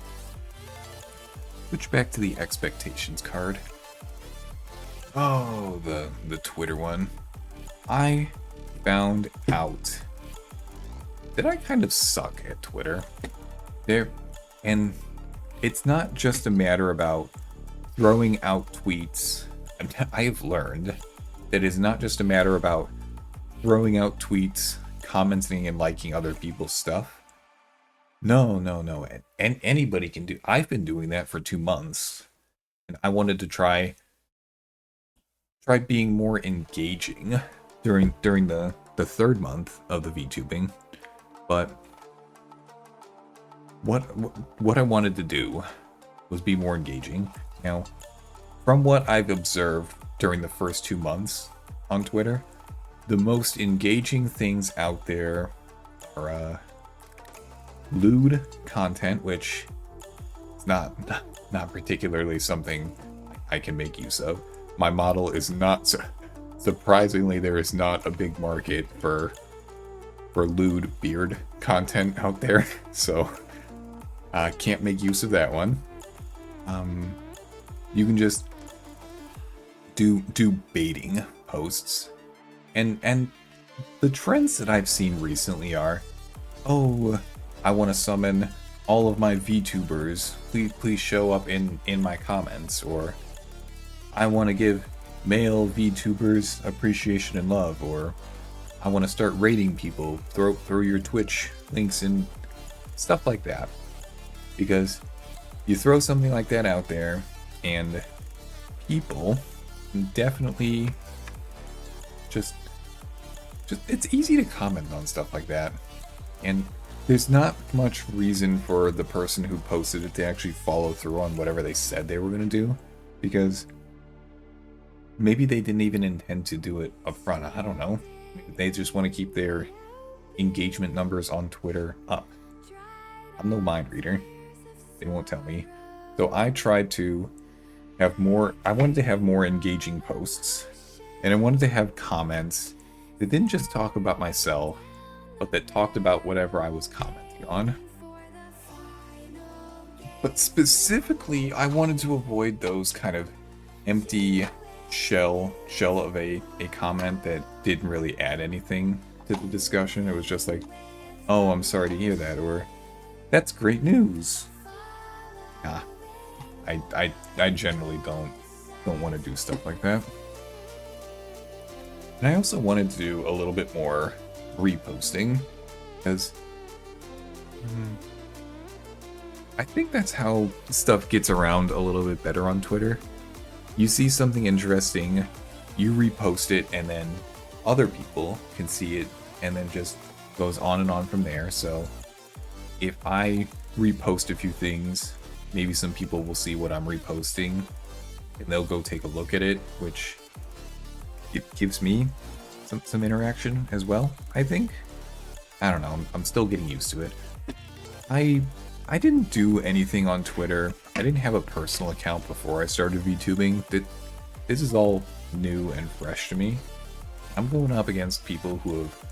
switch back to the expectations card. Oh, the Twitter one. I found out that I kind of suck at Twitter. And it's not just a matter about throwing out tweets. I have learned that it's not just a matter about throwing out tweets, commenting and liking other people's stuff. No. And anybody can do. I've been doing that for 2 months, and I wanted to try being more engaging during the third month of the Vtubing. But what I wanted to do was be more engaging. Now, from what I've observed during the first 2 months on Twitter, the most engaging things out there are lewd content, which is not particularly something I can make use of. My model is not... Surprisingly, there is not a big market for lewd beard content out there, so I can't make use of that one. You can just do baiting posts, and the trends that I've seen recently are, oh, I want to summon all of my VTubers. Please show up in my comments, or I want to give male VTubers appreciation and love, or I want to start rating people. Throw your Twitch links in, stuff like that. Because you throw something like that out there, and people definitely just it's easy to comment on stuff like that. And there's not much reason for the person who posted it to actually follow through on whatever they said they were going to do, because maybe they didn't even intend to do it up front. I don't know. Maybe they just want to keep their engagement numbers on Twitter up. I'm no mind reader. They won't tell me. So I tried to have more, I wanted to have more engaging posts. And I wanted to have comments that didn't just talk about myself, but that talked about whatever I was commenting on. But specifically, I wanted to avoid those kind of empty shell of a comment that didn't really add anything to the discussion. It was just like, oh, I'm sorry to hear that, or that's great news. Nah, I generally don't want to do stuff like that. And I also wanted to do a little bit more reposting, because I think that's how stuff gets around a little bit better on Twitter. You see something interesting, you repost it, and then other people can see it, and then just goes on and on from there. So if I repost a few things, maybe some people will see what I'm reposting, and they'll go take a look at it, which it gives me some interaction as well, I think. I don't know, I'm still getting used to it. I didn't do anything on Twitter. I didn't have a personal account before I started VTubing. This is all new and fresh to me. I'm going up against people who have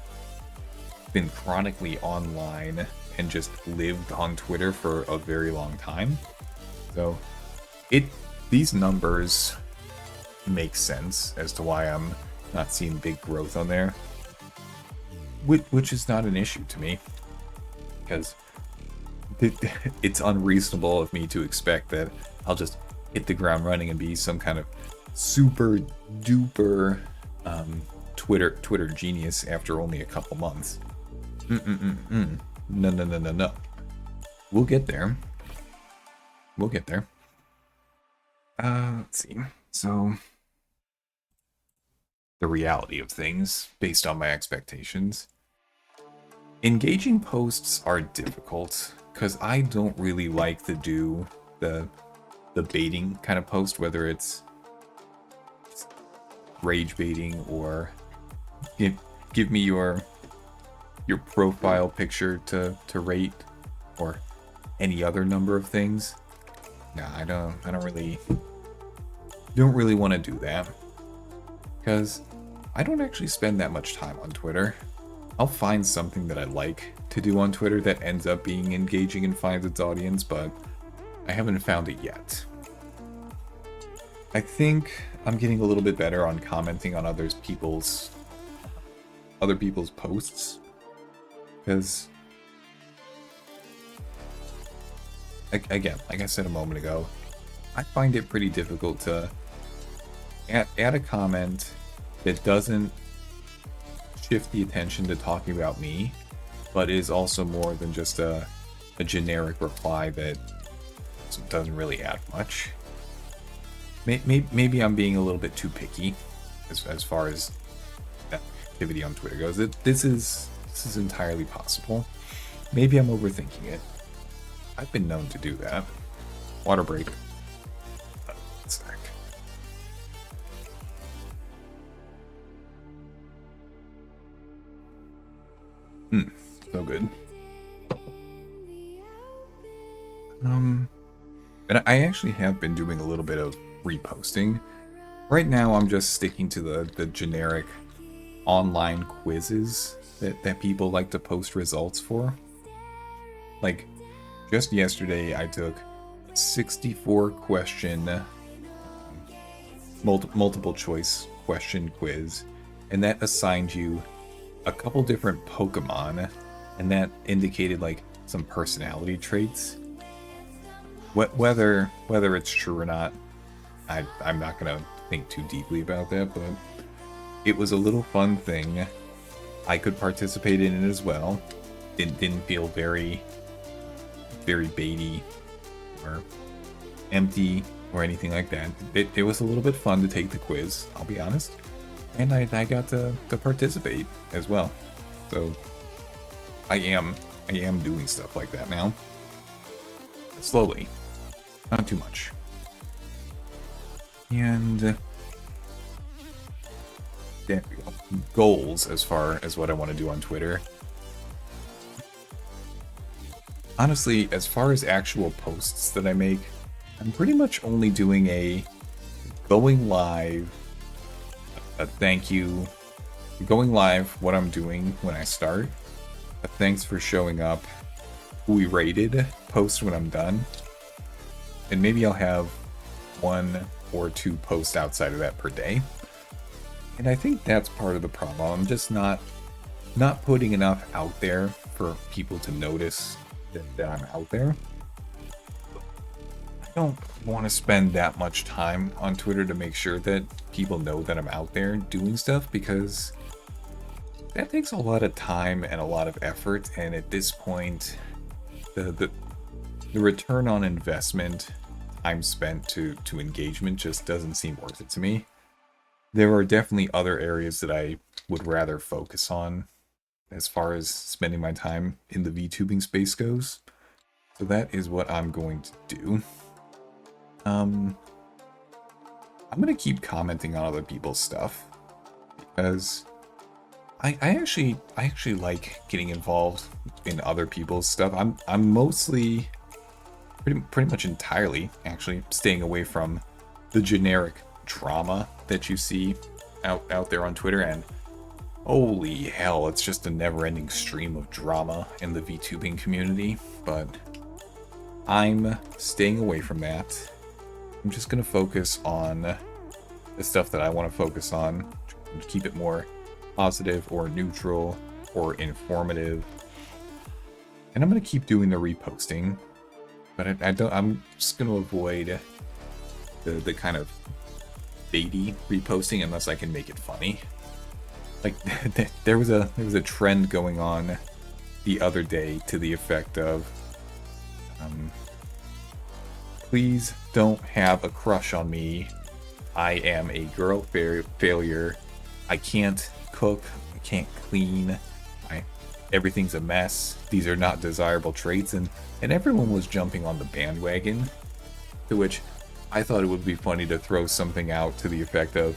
been chronically online and just lived on Twitter for a very long time. So these numbers make sense as to why I'm not seeing big growth on there, which is not an issue to me, because it's unreasonable of me to expect that I'll just hit the ground running and be some kind of super duper Twitter genius after only a couple months. No. We'll get there. Let's see. So the reality of things, based on my expectations. Engaging posts are difficult, because I don't really like to do the baiting kind of post, whether it's rage baiting or give me your profile picture to rate, or any other number of things. No, I don't really want to do that, because I don't actually spend that much time on Twitter. I'll find something that I like to do on Twitter that ends up being engaging and finds its audience, but I haven't found it yet. I think I'm getting a little bit better on commenting on other people's posts, because again, like I said a moment ago, I find it pretty difficult to add a comment that doesn't shift the attention to talking about me, but is also more than just a generic reply that doesn't really add much. Maybe I'm being a little bit too picky as far as that activity on Twitter goes. This is entirely possible. Maybe I'm overthinking it. I've been known to do that. Water break. One sec. So good. And I actually have been doing a little bit of reposting. Right now I'm just sticking to the generic online quizzes that people like to post results for. Like, just yesterday I took a 64 question multiple choice question quiz, and that assigned you a couple different Pokemon, and that indicated like some personality traits. Whether it's true or not, I'm not gonna think too deeply about that, but it was a little fun thing. I could participate in it as well. It didn't feel very baity or empty or anything like that. It was a little bit fun to take the quiz, I'll be honest. And I got to participate as well. So I am doing stuff like that now. Slowly. Not too much. And goals as far as what I want to do on Twitter. Honestly, as far as actual posts that I make, I'm pretty much only doing a going live, a thank you, going live, what I'm doing when I start, a thanks for showing up, who we rated, post when I'm done, and maybe I'll have 1 or 2 posts outside of that per day. And I think that's part of the problem. I'm just not putting enough out there for people to notice that I'm out there. I don't want to spend that much time on Twitter to make sure that people know that I'm out there doing stuff, because that takes a lot of time and a lot of effort, and at this point the return on investment, time spent to engagement, just doesn't seem worth it to me. There are definitely other areas that I would rather focus on as far as spending my time in the VTubing space goes. So that is what I'm going to do. I'm going to keep commenting on other people's stuff, because I actually like getting involved in other people's stuff. I'm mostly, pretty much entirely, actually, staying away from the generic drama that you see out there on Twitter, and holy hell, it's just a never-ending stream of drama in the VTubing community. But I'm staying away from that. I'm just gonna focus on the stuff that I want to focus on, keep it more positive or neutral or informative, and I'm gonna keep doing the reposting. But I'm just gonna avoid the kind of baity reposting unless I can make it funny. Like there was a trend going on the other day to the effect of, please don't have a crush on me. I am a girl failure. I can't cook. I can't clean. Everything's a mess. These are not desirable traits, and everyone was jumping on the bandwagon. To which I thought it would be funny to throw something out to the effect of,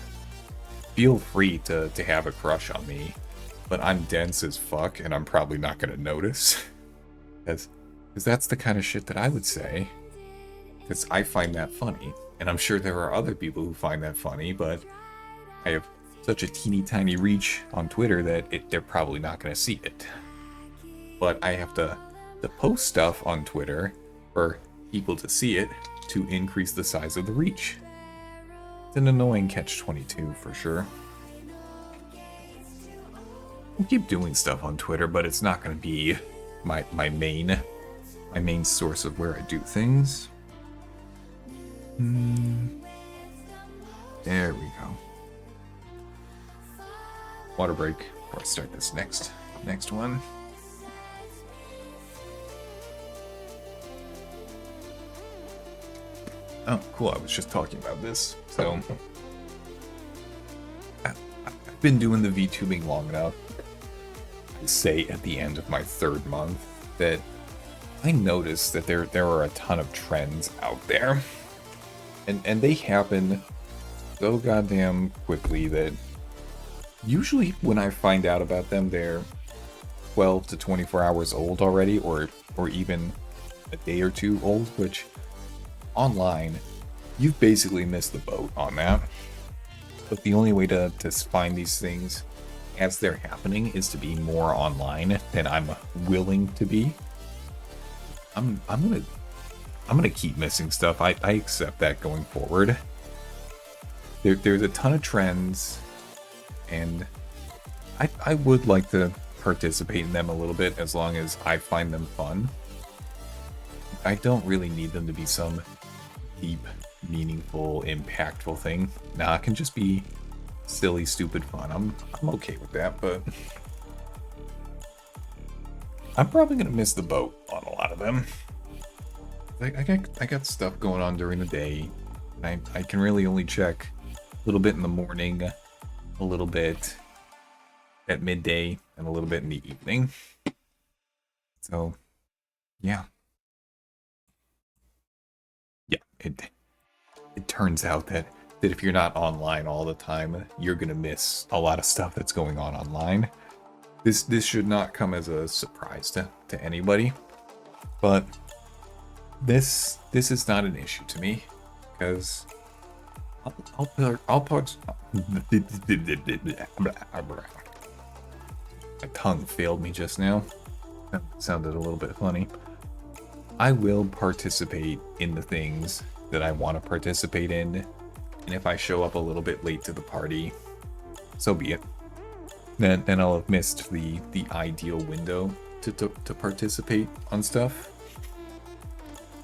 feel free to have a crush on me, but I'm dense as fuck and I'm probably not going to notice. Because that's the kind of shit that I would say. Because I find that funny. And I'm sure there are other people who find that funny, but I have such a teeny tiny reach on Twitter that they're probably not going to see it. But I have to post stuff on Twitter for people to see it to increase the size of the reach. It's an annoying catch-22 for sure. I'll keep doing stuff on Twitter, but it's not going to be my main source of where I do things. There we go. Water break before I start this next one. Oh, cool. I was just talking about this. So, I've been doing the VTubing long enough, I'd say at the end of my 3rd month, that I noticed that there are a ton of trends out there. And they happen so goddamn quickly that usually when I find out about them, they're 12 to 24 hours old already, or even a day or 2 old, which online, you've basically missed the boat on that. But the only way to find these things as they're happening is to be more online than I'm willing to be. I'm gonna keep missing stuff. I accept that going forward. There's a ton of trends, and I would like to participate in them a little bit as long as I find them fun. I don't really need them to be some deep, meaningful, impactful thing. Nah, it can just be silly, stupid fun. I'm okay with that, but I'm probably gonna miss the boat on a lot of them. I got stuff going on during the day. I can really only check a little bit in the morning, a little bit at midday, and a little bit in the evening. So, yeah. Yeah, it turns out that that if you're not online all the time, you're gonna miss a lot of stuff that's going on online. This should not come as a surprise to anybody, but this is not an issue to me because I'll put my tongue failed me just now. That sounded a little bit funny. I will participate in the things that I want to participate in, and if I show up a little bit late to the party, so be it. Then I'll have missed the ideal window to participate on stuff.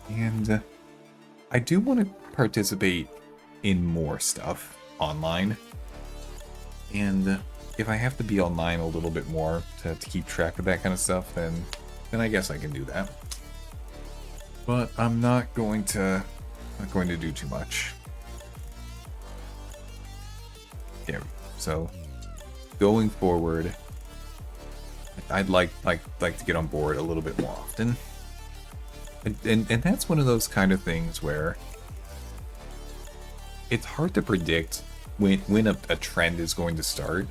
And I do want to participate in more stuff online. And if I have to be online a little bit more to keep track of that kind of stuff, then I guess I can do that. But I'm not going to do too much. There we go. So going forward, I'd like to get on board a little bit more often. And that's one of those kind of things where it's hard to predict when a trend is going to start,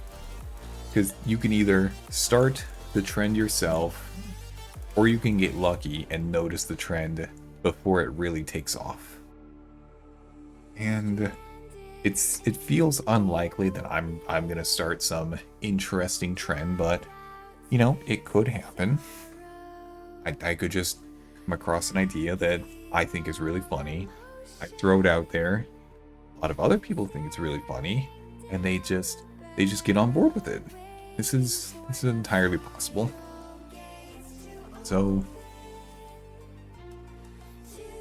because you can either start the trend yourself, or you can get lucky and notice the trend before it really takes off. And it feels unlikely that I'm gonna start some interesting trend, but you know, it could happen. I could just come across an idea that I think is really funny. I throw it out there. A lot of other people think it's really funny, and they just get on board with it. This is entirely possible. So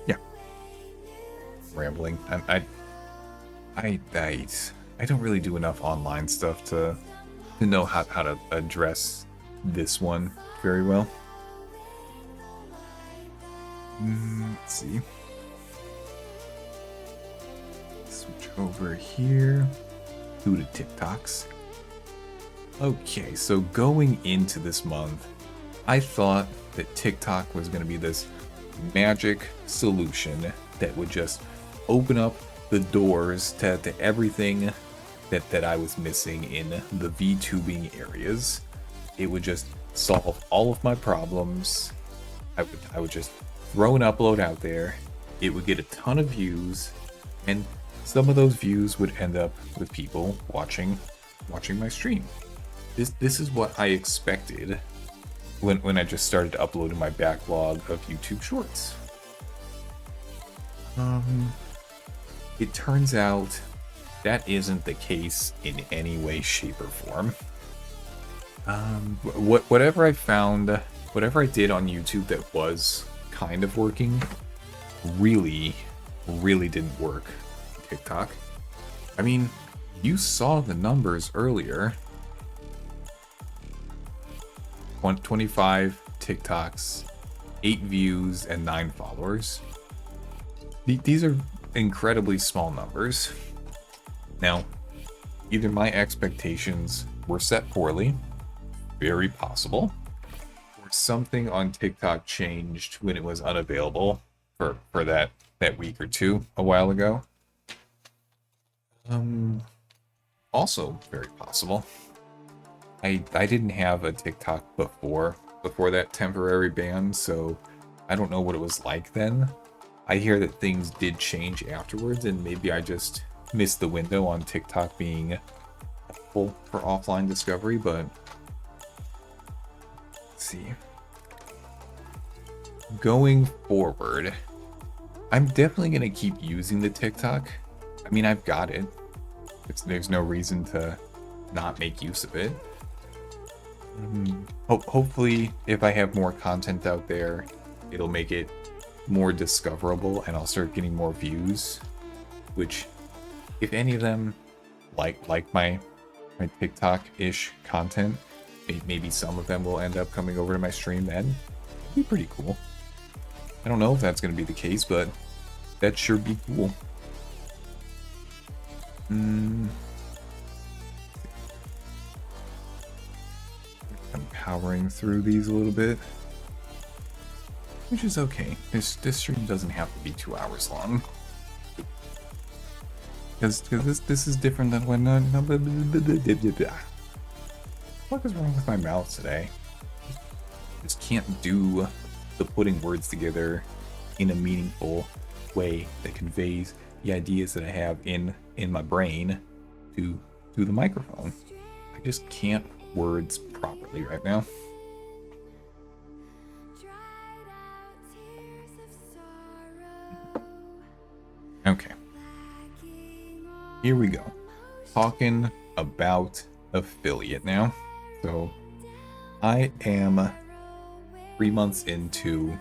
yeah, rambling. I don't really do enough online stuff to know how to address this one very well. Let's see. Switch over here to the TikToks. Okay, so going into this month, I thought that TikTok was going to be this magic solution that would just open up the doors to everything that I was missing in the Vtubing areas. It would just solve all of my problems. I would just throw an upload out there. It would get a ton of views, and some of those views would end up with people watching my stream. This is what I expected when I just started uploading my backlog of YouTube shorts. It turns out that isn't the case in any way, shape, or form. Whatever I found, whatever I did on YouTube that was kind of working, really didn't work on TikTok. I mean, you saw the numbers earlier. 25 TikToks, 8 views, and 9 followers. These are incredibly small numbers. Now, either my expectations were set poorly, very possible, or something on TikTok changed when it was unavailable for that week or two a while ago. Also very possible. I didn't have a TikTok before that temporary ban, so I don't know what it was like then. I hear that things did change afterwards, and maybe I just missed the window on TikTok being helpful for offline discovery, but let's see. Going forward, I'm definitely going to keep using the TikTok. I mean, I've got it. There's no reason to not make use of it. Hopefully, if I have more content out there, it'll make it more discoverable and I'll start getting more views, which, if any of them like my TikTok-ish content, maybe some of them will end up coming over to my stream. That'd be pretty cool. I don't know if that's going to be the case, but that sure be cool. I'm powering through these a little bit, which is okay. This stream doesn't have to be 2 hours long. Because this is different than when what is wrong with my mouth today? Just can't do the putting words together in a meaningful way that conveys the ideas that I have in my brain to the microphone. I just can't words properly right now. Okay. Here we go. Talking about affiliate now. So I am 3 months into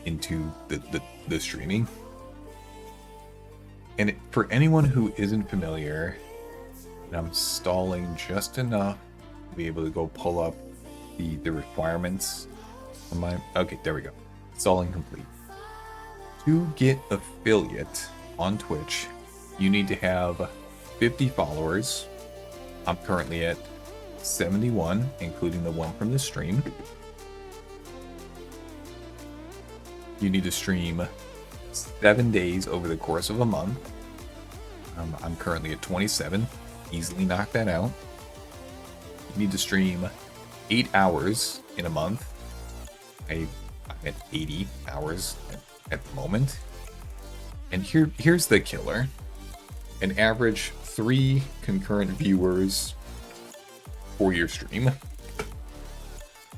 the streaming. And for anyone who isn't familiar, I'm stalling just enough to be able to go pull up the requirements on my... Okay, there we go. Stalling complete. To get affiliate on Twitch, you need to have 50 followers. I'm currently at 71, including the one from the stream. You need to stream 7 days over the course of a month. I'm currently at 27. Easily knock that out. You need to stream 8 hours in a month. I'm at 80 hours at the moment. And here's the killer. An average 3 concurrent viewers for your stream.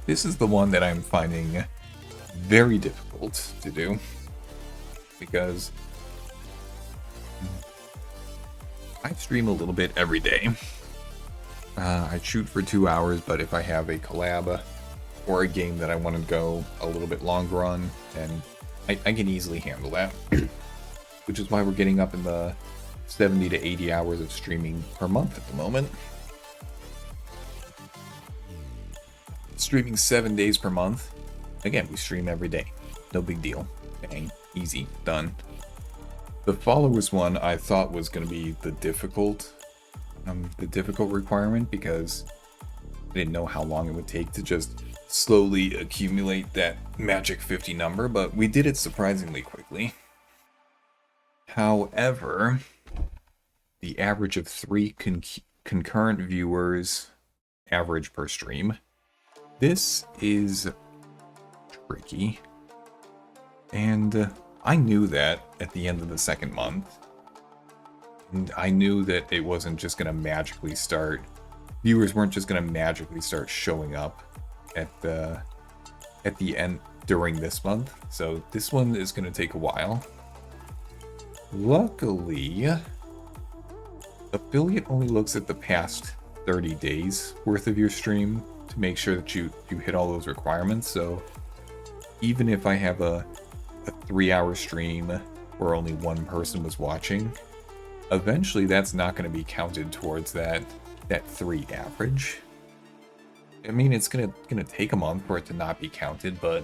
This is the one that I'm finding very difficult to do, because I stream a little bit every day. I shoot for 2 hours, but if I have a collab or a game that I want to go a little bit longer on, then I can easily handle that. Which is why we're getting up in the 70 to 80 hours of streaming per month at the moment. Streaming 7 days per month. Again, we stream every day. No big deal. Bang. Easy. Done. The followers one I thought was going to be the difficult requirement, because I didn't know how long it would take to just slowly accumulate that magic 50 number, but we did it surprisingly quickly. However, the average of 3 concurrent viewers average per stream. This is tricky. And I knew that at the end of the second month. And I knew that it wasn't just going to magically start. Viewers weren't just going to magically start showing up at the end during this month. So this one is going to take a while. Luckily, affiliate only looks at the past 30 days worth of your stream to make sure that you hit all those requirements. So even if I have a 3-hour stream where only one person was watching, eventually that's not going to be counted towards that 3 average. I mean, it's gonna take a month for it to not be counted, but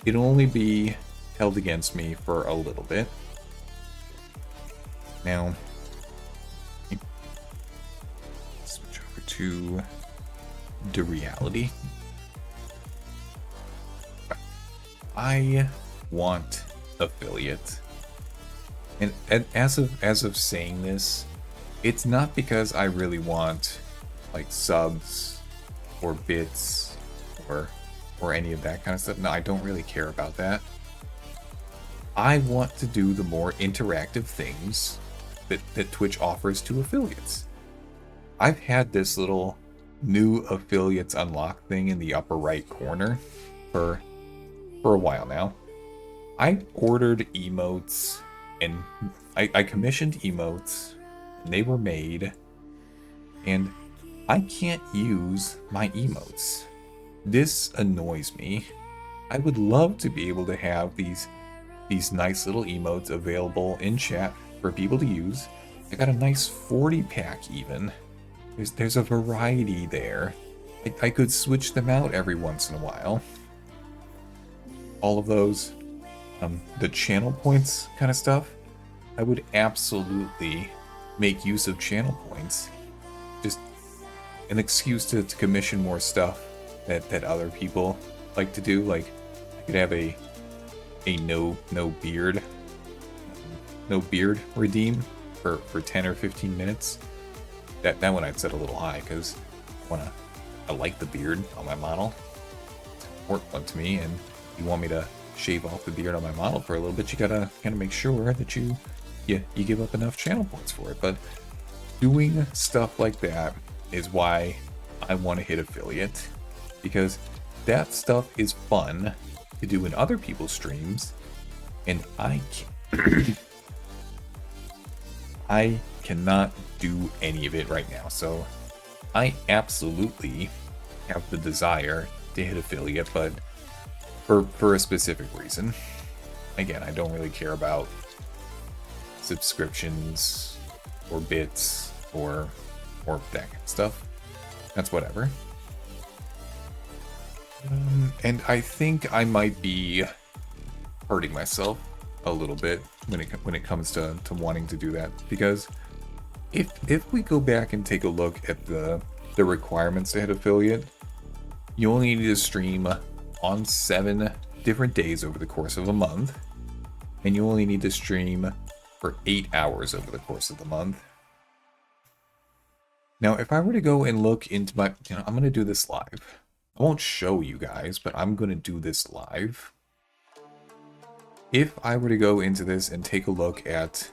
it'll only be held against me for a little bit. Now, switch over to the reality. I want affiliate, and as of saying this, it's not because I really want like subs or bits or any of that kind of stuff. No, I don't really care about that. I want to do the more interactive things that Twitch offers to affiliates. I've had this little new affiliates unlock thing in the upper right corner for a while now. I ordered emotes, and I commissioned emotes, and they were made, and I can't use my emotes. This annoys me. I would love to be able to have these nice little emotes available in chat for people to use. I got a nice 40-pack even. There's a variety there. I could switch them out every once in a while. All of those, the channel points kind of stuff, I would absolutely make use of channel points. Just an excuse to commission more stuff that other people like to do. Like, I could have a no beard redeem for 10 or 15 minutes, that one I'd set a little high, because I like the beard on my model. It's an important one to me, and you want me to shave off the beard on my model for a little bit, you gotta kind of make sure that you give up enough channel points for it. But doing stuff like that is why I want to hit affiliate, because that stuff is fun to do in other people's streams, and I cannot do any of it right now. So I absolutely have the desire to hit affiliate, but for a specific reason. Again, I don't really care about subscriptions or bits or that kind of stuff. That's whatever. And I think I might be hurting myself a little bit when it comes to wanting to do that, because if we go back and take a look at the requirements to hit affiliate, you only need to stream on 7 different days over the course of a month, and you only need to stream for 8 hours over the course of the month. Now, if I were to go and look into my, I'm going to do this live. I won't show you guys, but I'm going to do this live. If I were to go into this and take a look at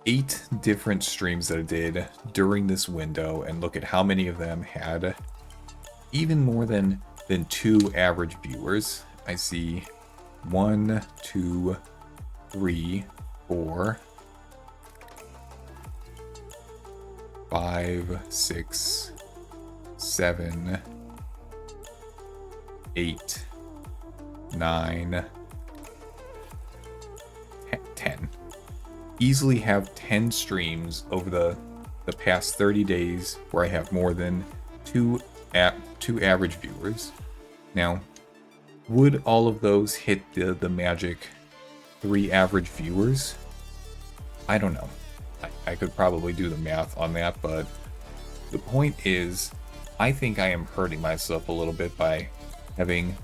8 different streams that I did during this window and look at how many of them had even more than 2 average viewers, I see 1, 2, 3, 4, 5, 6, 7, 8, 9, 10. Easily have 10 streams over the past 30 days where I have more than 2 average viewers. Now, would all of those hit the magic 3 average viewers? I don't know. I could probably do the math on that, but the point is, I think I am hurting myself a little bit by having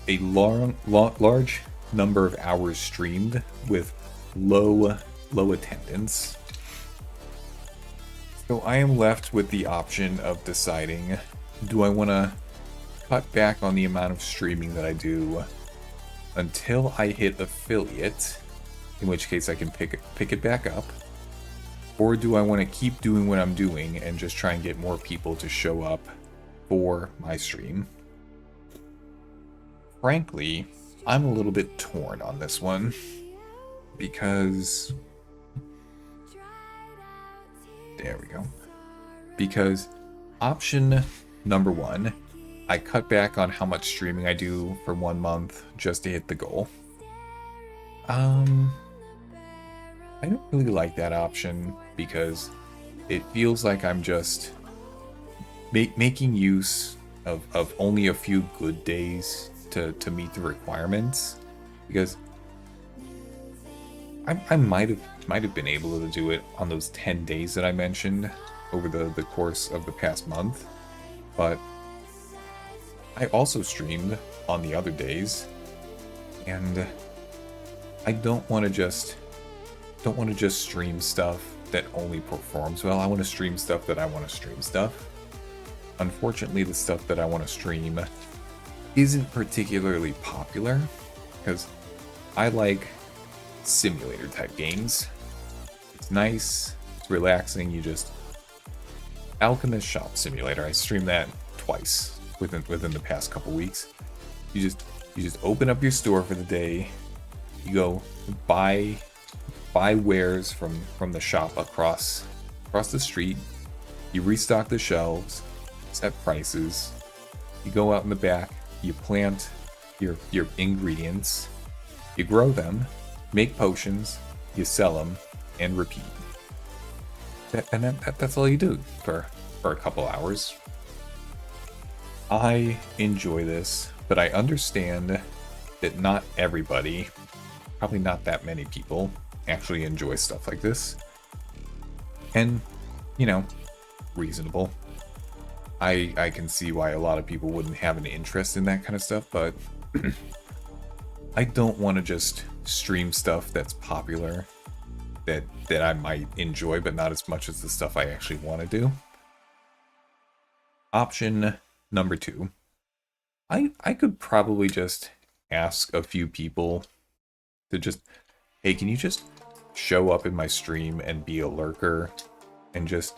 a large number of hours streamed with low attendance. So I am left with the option of deciding, do I want to cut back on the amount of streaming that I do until I hit affiliate, in which case I can pick it back up, or do I want to keep doing what I'm doing and just try and get more people to show up for my stream? Frankly, I'm a little bit torn on this one, because there we go. Because option number 1, I cut back on how much streaming I do for 1 month just to hit the goal. I don't really like that option, because it feels like I'm just making use of only a few good days to meet the requirements, because I might have been able to do it on those 10 days that I mentioned over the course of the past month, but I also streamed on the other days, and I don't want to just stream stuff that only performs well. I want to stream stuff that I want to stream stuff. Unfortunately, the stuff that I want to stream isn't particularly popular, because I like simulator type games. It's nice, it's relaxing. You just Alchemist Shop Simulator, I streamed that twice within the past couple weeks. You just open up your store for the day, you go buy wares from the shop across the street, you restock the shelves, set prices, you go out in the back, you plant your ingredients, you grow them, make potions, you sell them, and repeat. That's all you do for a couple hours. I enjoy this, but I understand that not everybody, probably not that many people, actually enjoy stuff like this. And, reasonable. I can see why a lot of people wouldn't have an interest in that kind of stuff, but I don't want to just stream stuff that's popular that I might enjoy, but not as much as the stuff I actually want to do. Option number 2. I could probably just ask a few people to just, hey, can you just show up in my stream and be a lurker and just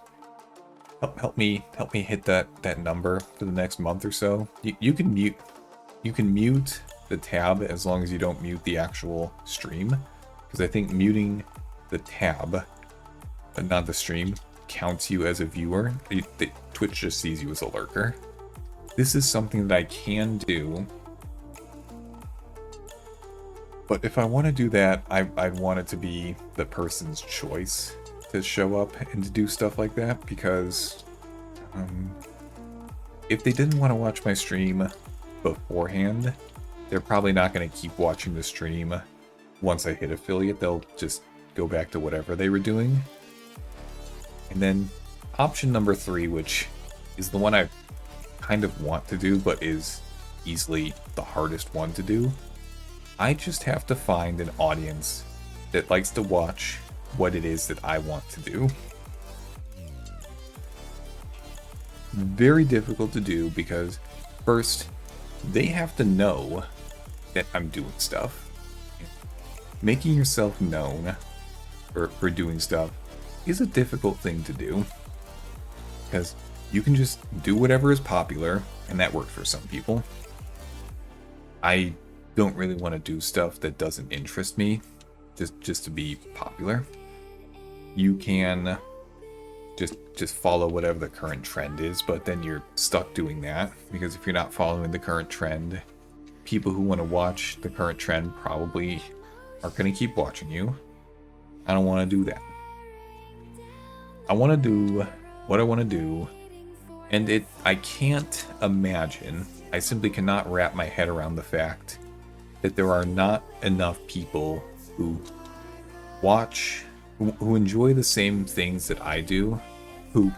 help me hit that number for the next month or so. You can mute the tab as long as you don't mute the actual stream, because I think muting the tab but not the stream counts you as a viewer. Twitch just sees you as a lurker. This is something that I can do, but if I want to do that, I want it to be the person's choice to show up and to do stuff like that, because if they didn't want to watch my stream beforehand, they're probably not going to keep watching the stream once I hit affiliate. They'll just go back to whatever they were doing. And then option number 3, which is the one I kind of want to do, but is easily the hardest one to do. I just have to find an audience that likes to watch what it is that I want to do. Very difficult to do because, first, they have to know that I'm doing stuff. Making yourself known for doing stuff is a difficult thing to do, because you can just do whatever is popular, and that works for some people. I don't really want to do stuff that doesn't interest me just to be popular. You can just follow whatever the current trend is, but then you're stuck doing that, because if you're not following the current trend, people who want to watch the current trend probably are going to keep watching you. I don't want to do that. I want to do what I want to do, and I can't imagine, I simply cannot wrap my head around the fact that there are not enough people who watch, who enjoy the same things that I do, who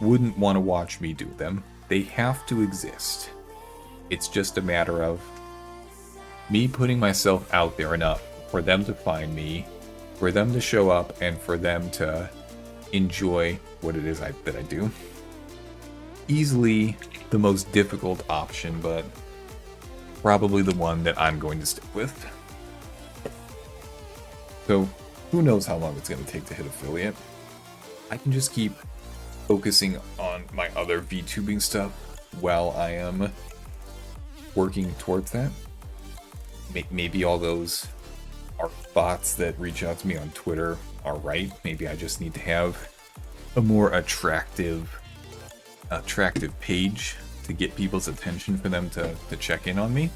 wouldn't want to watch me do them. They have to exist. It's just a matter of me putting myself out there enough for them to find me, for them to show up, and for them to enjoy what it is that I do. Easily the most difficult option, but probably the one that I'm going to stick with. So who knows how long it's going to take to hit affiliate. I can just keep focusing on my other VTubing stuff while I am working towards that. Maybe all those are bots that reach out to me on Twitter are right. Maybe I just need to have a more attractive page to get people's attention for them to check in on me.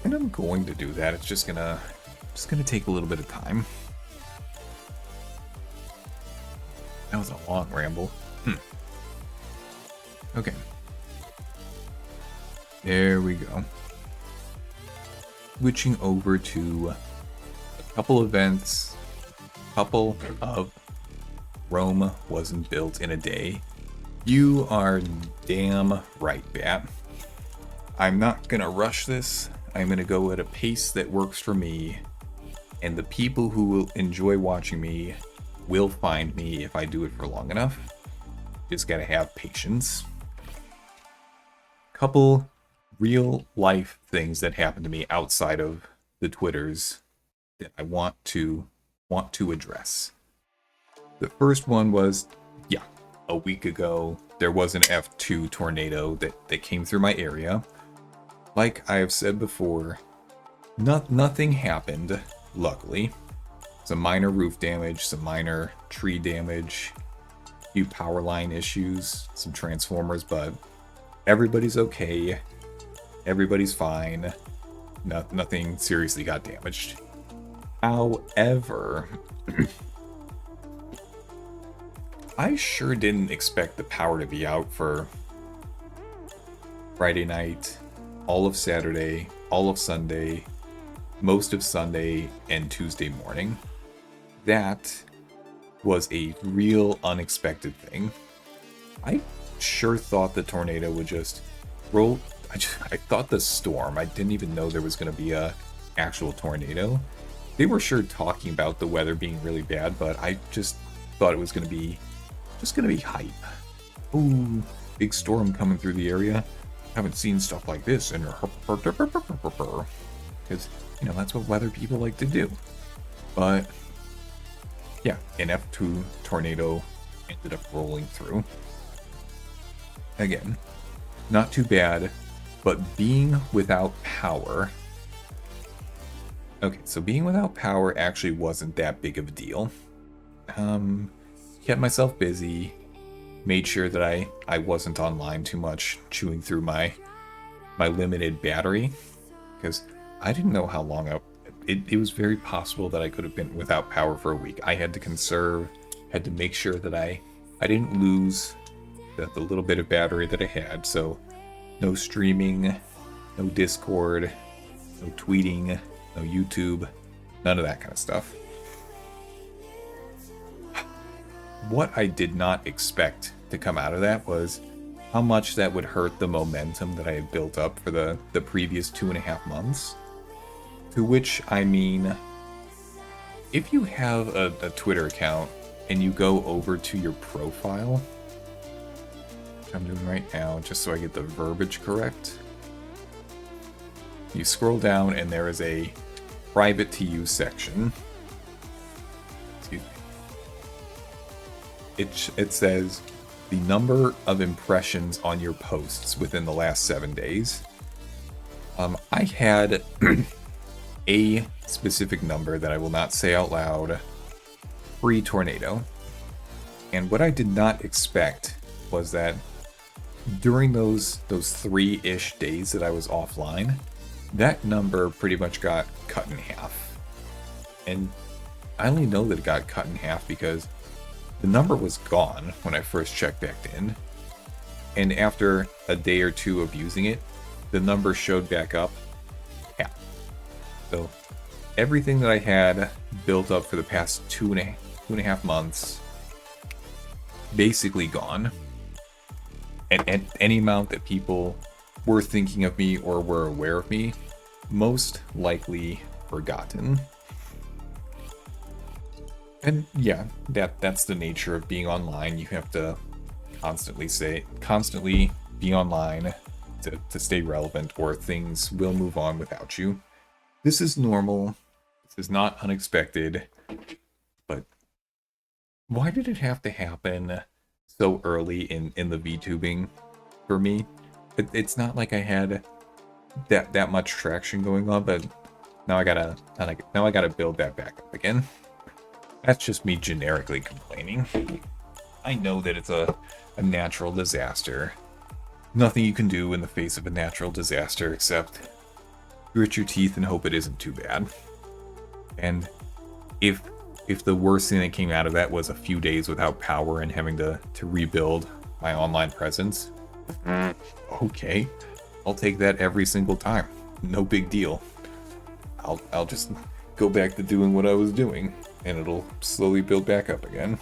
And I'm going to do that. It's just gonna take a little bit of time. That was a long ramble. Okay. There we go. Switching over to a couple events. Couple of Rome wasn't built in a day. You are damn right, Bat. I'm not gonna rush this. I'm gonna go at a pace that works for me, and the people who will enjoy watching me will find me if I do it for long enough. Just gotta have patience. Couple real life things that happened to me outside of the Twitters that I want to address. The first one was, a week ago, there was an F2 tornado that came through my area. Like I have said before, nothing happened, luckily. Some minor roof damage, some minor tree damage, a few power line issues, some transformers, but everybody's okay. Everybody's fine. Nothing seriously got damaged. However, I sure didn't expect the power to be out for Friday night, all of Saturday, all of Sunday, most of Sunday, and Tuesday morning. That was a real unexpected thing. I sure thought the tornado would just roll. I thought the storm, I didn't even know there was going to be a actual tornado. they were sure talking about the weather being really bad, but I just thought it was going to be hype. Ooh, big storm coming through the area. Haven't seen stuff like this in because that's what weather people like to do. But yeah, an F2 tornado ended up rolling through. Again, not too bad, but being without power. Okay, so being without power actually wasn't that big of a deal. Kept myself busy, made sure that I wasn't online too much, chewing through my limited battery, because I didn't know how long it was very possible that I could have been without power for a week. I had to conserve, had to make sure that I didn't lose the little bit of battery that I had, so no streaming, no Discord, no tweeting, no YouTube, none of that kind of stuff. What I did not expect to come out of that was how much that would hurt the momentum that I had built up for the previous 2.5 months. To which I mean, if you have a Twitter account and you go over to your profile, which I'm doing right now just so I get the verbiage correct, you scroll down and there is a private to you section. Excuse me. It says the number of impressions on your posts within the last 7 days. I had a specific number that I will not say out loud pre-tornado. And what I did not expect was that during those 3-ish days that I was offline, that number pretty much got cut in half. And I only know that it got cut in half because the number was gone when I first checked back in. And after a day or two of using it, the number showed back up half. So everything that I had built up for the past 2.5 months, basically gone. And any amount that people were thinking of me or were aware of me, most likely forgotten. And yeah, that's the nature of being online. You have to constantly be online to stay relevant, or things will move on without you. This is normal. This is not unexpected. But why did it have to happen so early in the VTubing for me? It's not like I had that much traction going on, but now I gotta build that back up again. That's just me generically complaining. I know that it's a natural disaster. Nothing you can do in the face of a natural disaster except grit your teeth and hope it isn't too bad. And if the worst thing that came out of that was a few days without power and having to rebuild my online presence, okay, I'll take that every single time. No big deal. I'll just go back to doing what I was doing, and it'll slowly build back up again.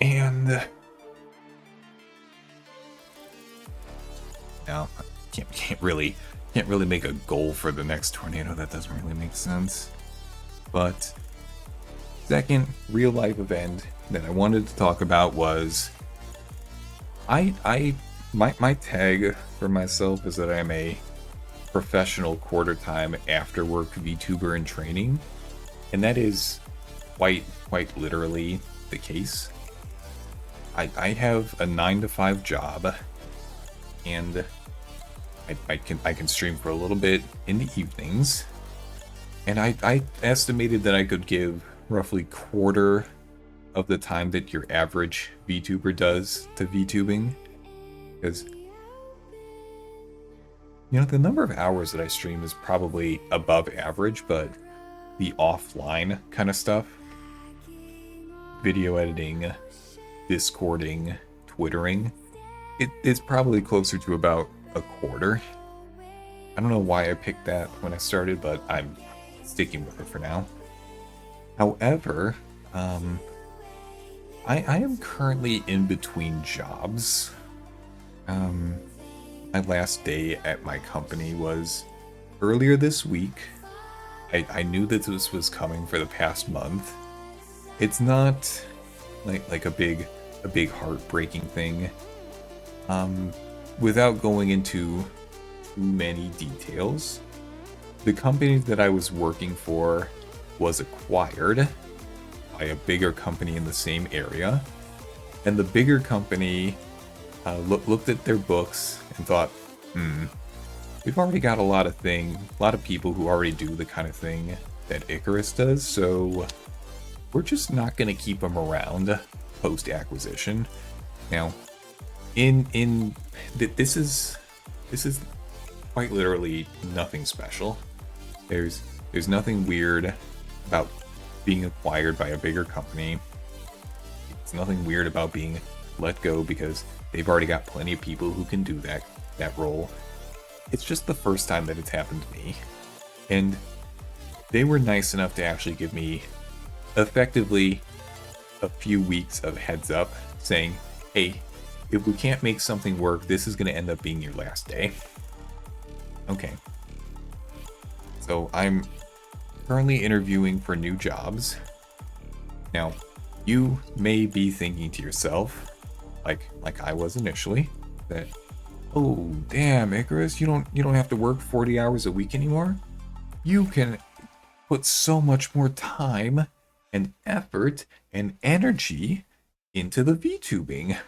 And now can't really make a goal for the next tornado. That doesn't really make sense. But second real life event that I wanted to talk about was my tag for myself is that I am a professional quarter-time after-work VTuber in training, and that is quite literally the case. I have a 9-to-5 job, and I can stream for a little bit in the evenings, and I estimated that I could give roughly quarter of the time that your average VTuber does to VTubing, because the number of hours that I stream is probably above average, but the offline kind of stuff, video editing, Discording, Twittering, it's probably closer to about a quarter. I don't know why I picked that when I started, but I'm sticking with it for now. However, I am currently in between jobs. My last day at my company was earlier this week, I knew that this was coming for the past month. It's not like a big heartbreaking thing. Without going into too many details, the company that I was working for was acquired by a bigger company in the same area, and the bigger company looked at their books and thought, we've already got a lot of people who already do the kind of thing that Icarus does, so we're just not going to keep them around post-acquisition. Now, this is quite literally nothing special. There's nothing weird about being acquired by a bigger company. It's nothing weird about being let go because they've already got plenty of people who can do that role. It's just the first time that it's happened to me. And they were nice enough to actually give me effectively a few weeks of heads up saying, hey, if we can't make something work, this is going to end up being your last day. Okay. So I'm currently interviewing for new jobs. Now, you may be thinking to yourself, like I was initially, that, oh damn, Icarus, you don't have to work 40 hours a week anymore. You can put so much more time and effort and energy into the Vtubing.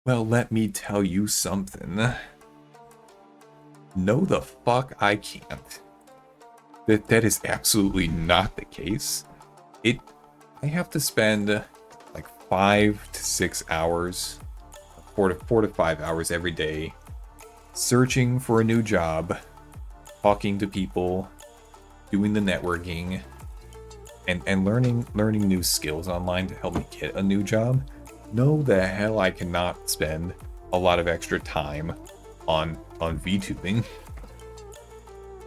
Well, let me tell you something. No the fuck I can't. That is absolutely not the case. I have to spend like 5 to 6 hours, 4 to 5 hours every day searching for a new job, talking to people, doing the networking, and learning new skills online to help me get a new job. No the hell I cannot spend a lot of extra time on VTubing,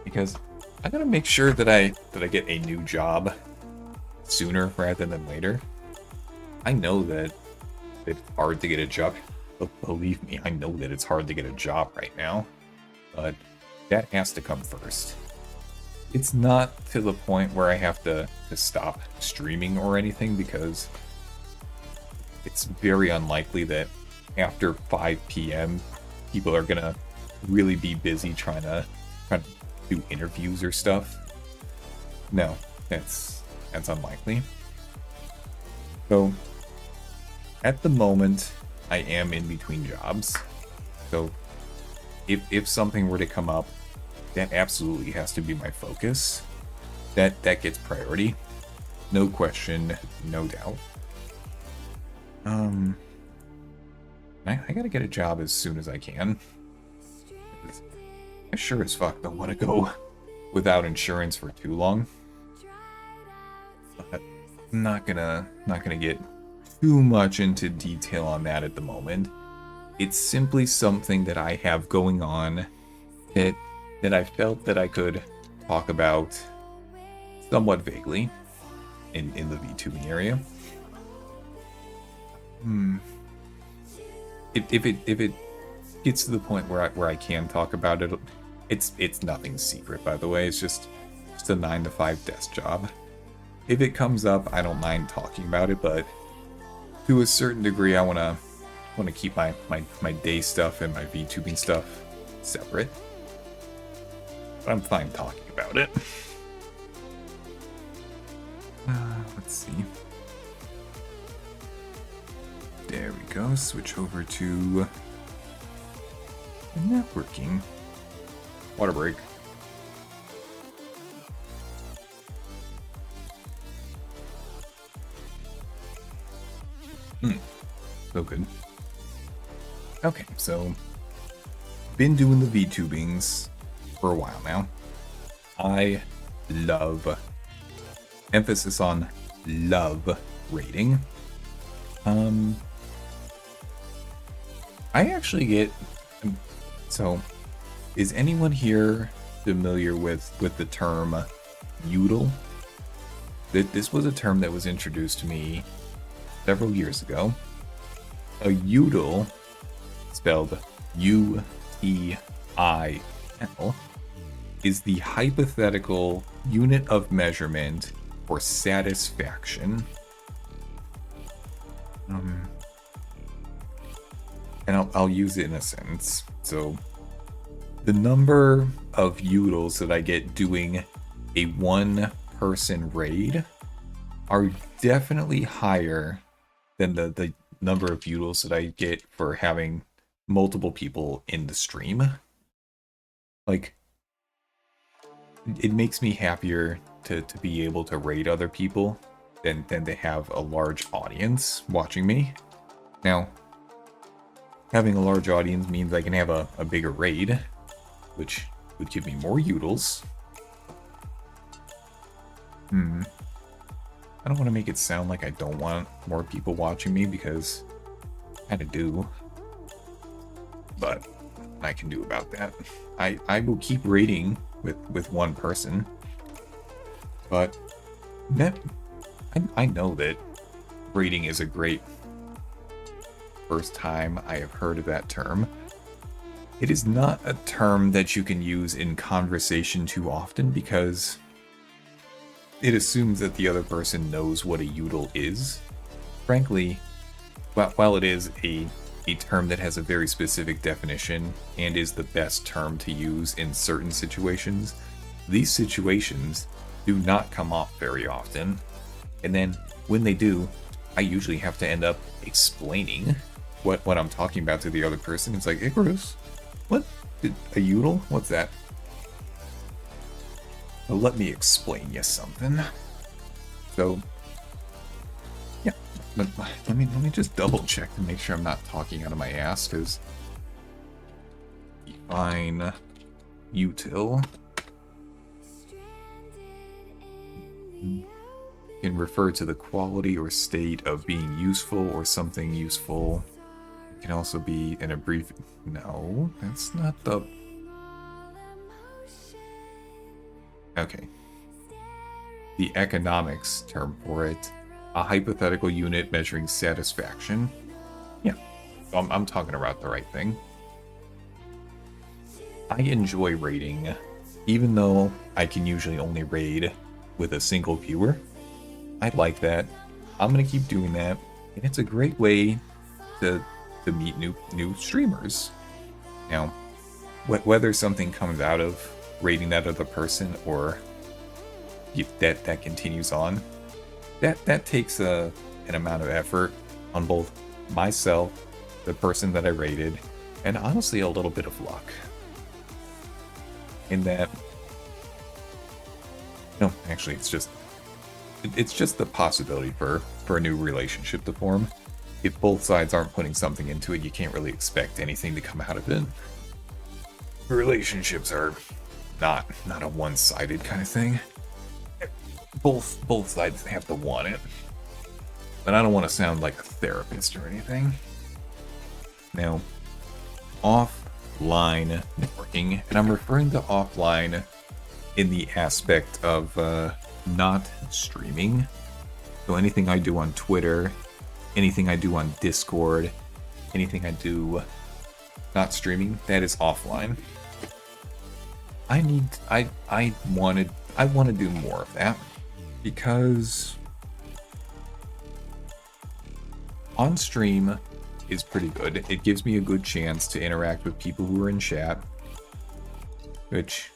because I gotta make sure that I get a new job sooner rather than later. I know that it's hard to get a job. Believe me, I know that it's hard to get a job right now, but that has to come first. It's not to the point where I have to stop streaming or anything, because it's very unlikely that after 5 p.m. people are gonna really be busy trying to do interviews or stuff. No, that's unlikely. So at the moment, I am in between jobs. So if something were to come up, that absolutely has to be my focus. That gets priority. No question, no doubt. I gotta get a job as soon as I can. I sure as fuck don't want to go without insurance for too long. But I'm not gonna get too much into detail on that at the moment. It's simply something that I have going on that I felt that I could talk about somewhat vaguely in the VTubing area. If it gets to the point where I can talk about it, it's nothing secret, by the way. It's just a 9 to 5 desk job. If it comes up, I don't mind talking about it, but to a certain degree, I want to keep my day stuff and my VTubing stuff separate. But I'm fine talking about it. Let's see. There we go. Switch over to networking. Water break. So good. Okay, so been doing the VTubings for a while now. I love, emphasis on love, rating. I actually get, so is anyone here familiar with the term Udel? This was a term that was introduced to me several years ago. A Udel, spelled U-T-I-L, is the hypothetical unit of measurement for satisfaction. And I'll use it in a sentence. So the number of utils that I get doing a one-person raid are definitely higher than the number of utils that I get for having multiple people in the stream. Like, it makes me happier to be able to raid other people than to have a large audience watching me. Now, having a large audience means I can have a bigger raid, which would give me more utils. I don't want to make it sound like I don't want more people watching me, because I kind of do. But I can do about that. I will keep raiding with one person. But I know that raiding is a great first time I have heard of that term. It is not a term that you can use in conversation too often, because it assumes that the other person knows what a util is. Frankly, while it is a term that has a very specific definition and is the best term to use in certain situations, these situations do not come up very often. And then when they do, I usually have to end up explaining what I'm talking about to the other person. It's like, Ikaros, what? A util? What's that? Well, let me explain you something. So, yeah, but let me just double check to make sure I'm not talking out of my ass, because define util can refer to the quality or state of being useful or something useful. It can also be an abbreviation. No, that's not the... Okay. The economics term for it. A hypothetical unit measuring satisfaction. Yeah, so I'm talking about the right thing. I enjoy raiding, even though I can usually only raid with a single viewer. I like that. I'm gonna keep doing that, and it's a great way to meet new streamers. Now, whether something comes out of raiding that other person or if that continues on, that takes an amount of effort on both myself, the person that I raided, and honestly a little bit of luck. In that, no, actually, it's just the possibility for a new relationship to form. If both sides aren't putting something into it, you can't really expect anything to come out of it. Relationships are not a one-sided kind of thing. Both sides have to want it. But I don't want to sound like a therapist or anything. Now, offline networking, and I'm referring to offline in the aspect of not streaming. So anything I do on Twitter, anything I do on Discord, anything I do not streaming, that is offline. I want to do more of that, because on stream is pretty good. It gives me a good chance to interact with people who are in chat, which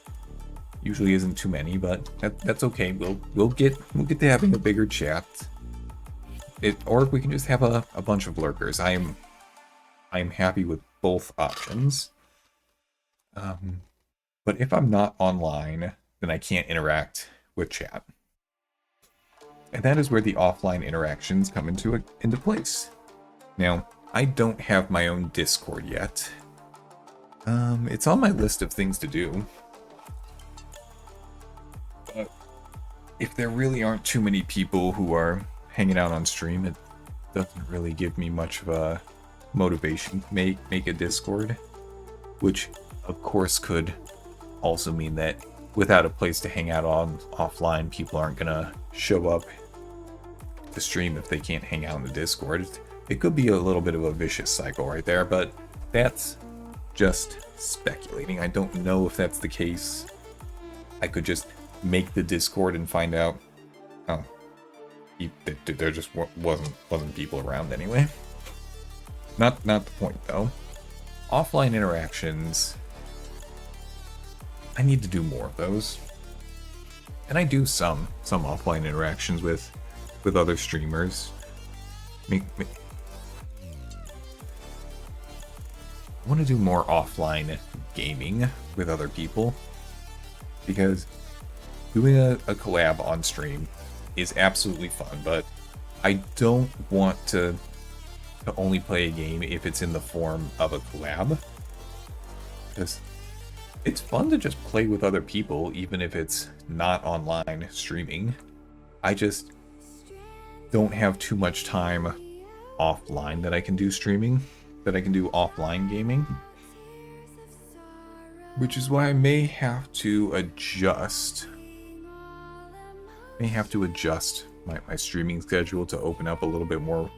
usually isn't too many, but that's okay. We'll get to having a bigger chat. Or we can just have a bunch of lurkers. I am happy with both options. But if I'm not online, then I can't interact with chat. And that is where the offline interactions come into place. Now, I don't have my own Discord yet. It's on my list of things to do. But if there really aren't too many people who are hanging out on stream, it doesn't really give me much of a motivation to make a Discord. Which, of course, could also mean that without a place to hang out on offline, people aren't gonna show up to stream if they can't hang out in the Discord. It could be a little bit of a vicious cycle right there, but that's just speculating. I don't know if that's the case. I could just make the Discord and find out, oh, there just wasn't people around anyway. Not the point though. Offline interactions, I need to do more of those. And I do some offline interactions with other streamers. I want to do more offline gaming with other people, because doing a collab on stream is absolutely fun, but I don't want to only play a game if it's in the form of a collab, because it's fun to just play with other people even if it's not online streaming. I just don't have too much time offline that I can do streaming, that I can do offline gaming, which is why I may have to adjust my streaming schedule to open up a little bit more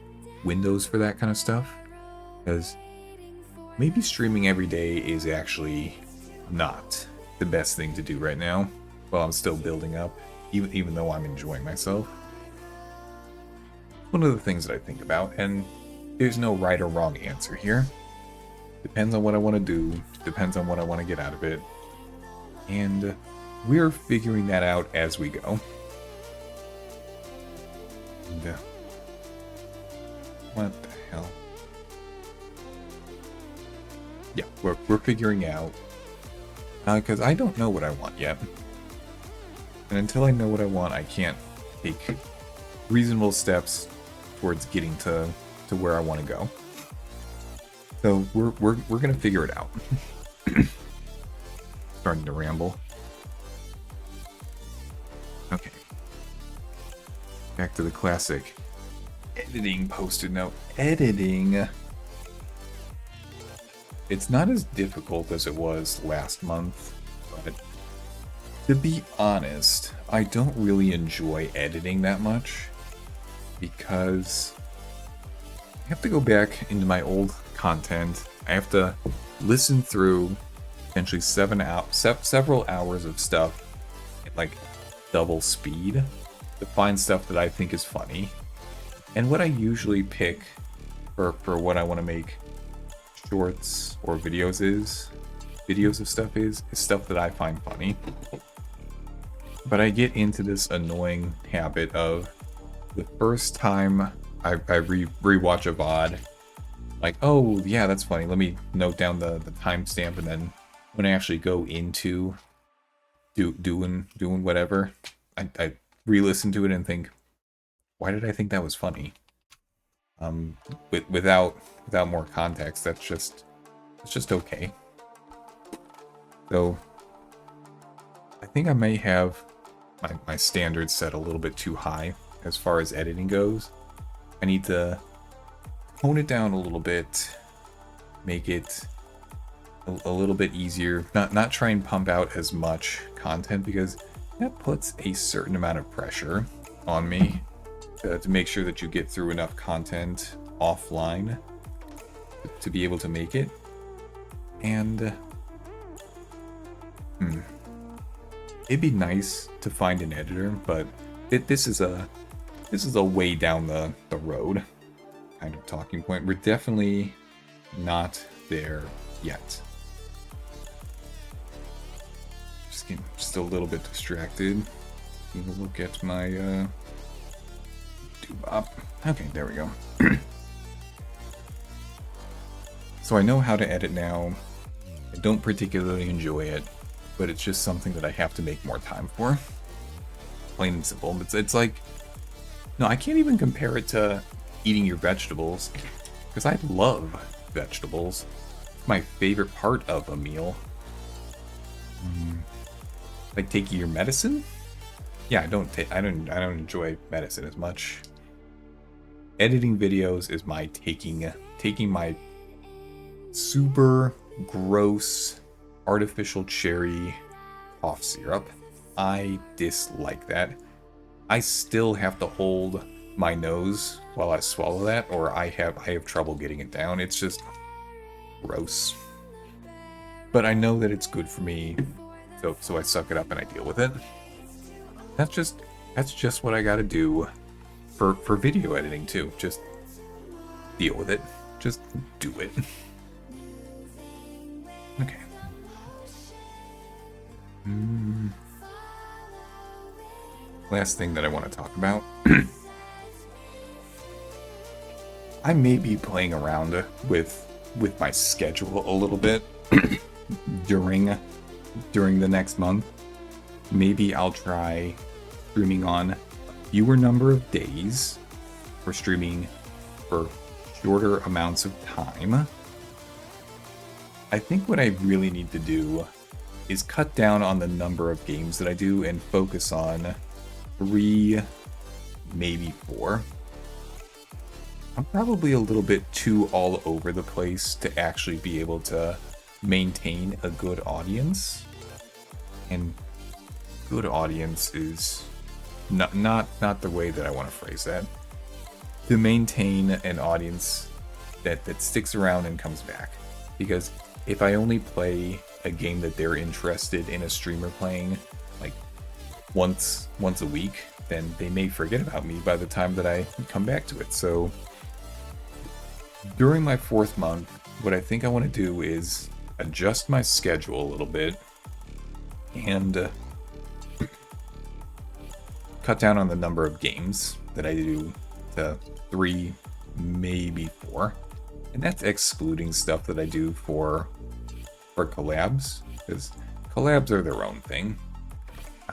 windows for that kind of stuff, because maybe streaming every day is actually not the best thing to do right now while I'm still building up, even though I'm enjoying myself. One of the things that I think about, and there's no right or wrong answer here. Depends on what I want to do, depends on what I want to get out of it, and we're figuring that out as we go. And, what the hell? Yeah, we're figuring out, because I don't know what I want yet. And until I know what I want, I can't take reasonable steps towards getting to where I want to go. So we're gonna figure it out. Starting to ramble. Okay. Back to the classic editing post-it note. Editing. It's not as difficult as it was last month, but to be honest, I don't really enjoy editing that much, because I have to go back into my old content. I have to listen through potentially several hours of stuff at like double speed to find stuff that I think is funny. And what I usually pick for what I want to make shorts or videos of stuff is stuff that I find funny. But I get into this annoying habit of, the first time I rewatch a VOD, like, oh yeah, that's funny, let me note down the timestamp, and then when I actually go into doing whatever, I re-listen to it and think, why did I think that was funny? Without more context, it's just okay. So I think I may have my standards set a little bit too high as far as editing goes. I need to tone it down a little bit, make it a little bit easier, not try and pump out as much content, because that puts a certain amount of pressure on me to make sure that you get through enough content offline to be able to make it. And it'd be nice to find an editor, but this is a way down the road kind of talking point. We're definitely not there yet. Just a little bit distracted. Taking a look at my Vtubing. Okay, there we go. So I know how to edit now. I don't particularly enjoy it, but it's just something that I have to make more time for. Plain and simple. It's like, no, I can't even compare it to eating your vegetables, because I love vegetables. It's my favorite part of a meal. Like taking your medicine? Yeah, I don't enjoy medicine as much. Editing videos is my taking my super gross artificial cherry cough syrup. I dislike that. I still have to hold my nose while I swallow that, or I have trouble getting it down. It's just gross. But I know that it's good for me So I suck it up and I deal with it. That's just what I gotta do for video editing too. Just deal with it. Just do it. Okay. Last thing that I want to talk about. I may be playing around with my schedule a little bit during the next month. Maybe I'll try streaming on a fewer number of days, or streaming for shorter amounts of time. I think what I really need to do is cut down on the number of games that I do and focus on 3, maybe 4. I'm probably a little bit too all over the place to actually be able to maintain a good audience. And good audience is not the way that I want to phrase that. To maintain an audience that sticks around and comes back. Because if I only play a game that they're interested in a streamer playing like once a week, then they may forget about me by the time that I come back to it. So during my 4th month, what I think I want to do is adjust my schedule a little bit and cut down on the number of games that I do to 3, maybe 4. And that's excluding stuff that I do for collabs, because collabs are their own thing.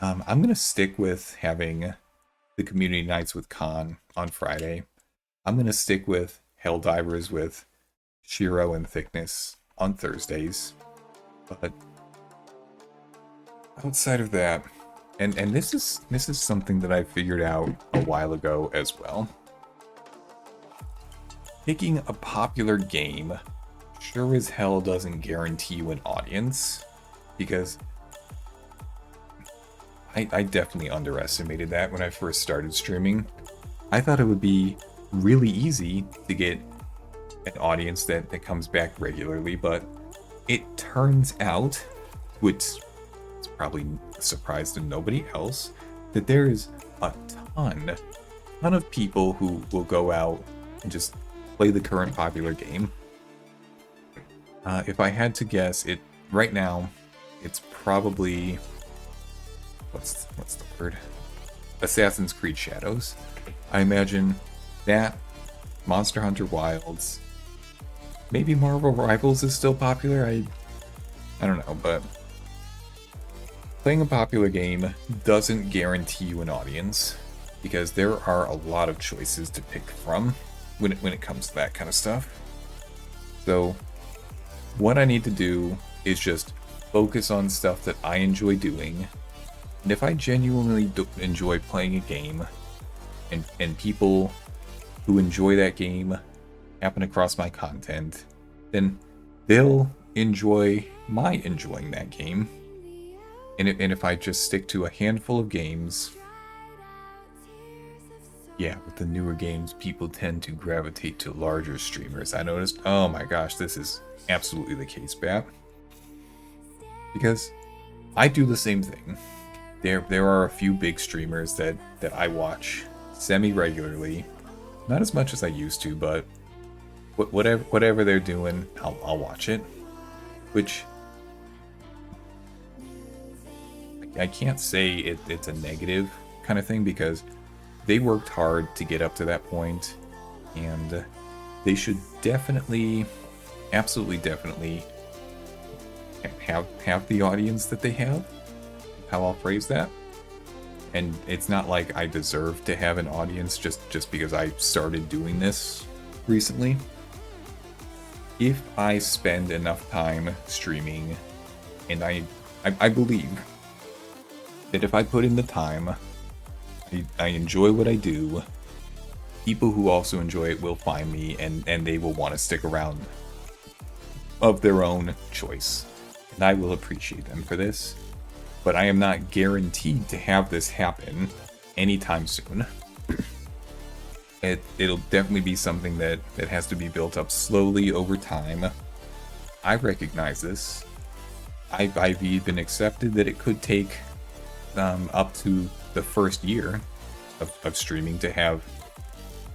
I'm going to stick with having the community nights with Khan on Friday. I'm going to stick with Helldivers with Shiro and Thickness on Thursdays. But outside of that, and this is something that I figured out a while ago as well. Picking a popular game sure as hell doesn't guarantee you an audience, because I definitely underestimated that when I first started streaming. I thought it would be really easy to get an audience that comes back regularly, but it turns out, which is probably a surprise to nobody else, that there is a ton of people who will go out and just play the current popular game. If I had to guess, it right now, it's probably what's the word? Assassin's Creed Shadows. I imagine that, Monster Hunter Wilds, maybe Marvel Rivals is still popular. I don't know, but playing a popular game doesn't guarantee you an audience, because there are a lot of choices to pick from when it comes to that kind of stuff. So what I need to do is just focus on stuff that I enjoy doing. And if I genuinely enjoy playing a game, and people who enjoy that game happen across my content, then they'll enjoy my enjoying that game. And if I just stick to a handful of games, yeah, with the newer games, people tend to gravitate to larger streamers. I noticed, oh my gosh, this is absolutely the case, Bap. Because I do the same thing. There are a few big streamers that I watch semi-regularly. Not as much as I used to, but whatever they're doing, I'll watch it. Which I can't say it's a negative kind of thing, because they worked hard to get up to that point, and they should definitely, absolutely definitely have the audience that they have, how I'll phrase that. And it's not like I deserve to have an audience just because I started doing this recently. If I spend enough time streaming, and I believe that if I put in the time, I enjoy what I do, people who also enjoy it will find me, and they will want to stick around of their own choice. And I will appreciate them for this. But I am not guaranteed to have this happen anytime soon. It'll definitely be something that has to be built up slowly over time. I recognize this. I've even accepted that it could take up to the first year of streaming to have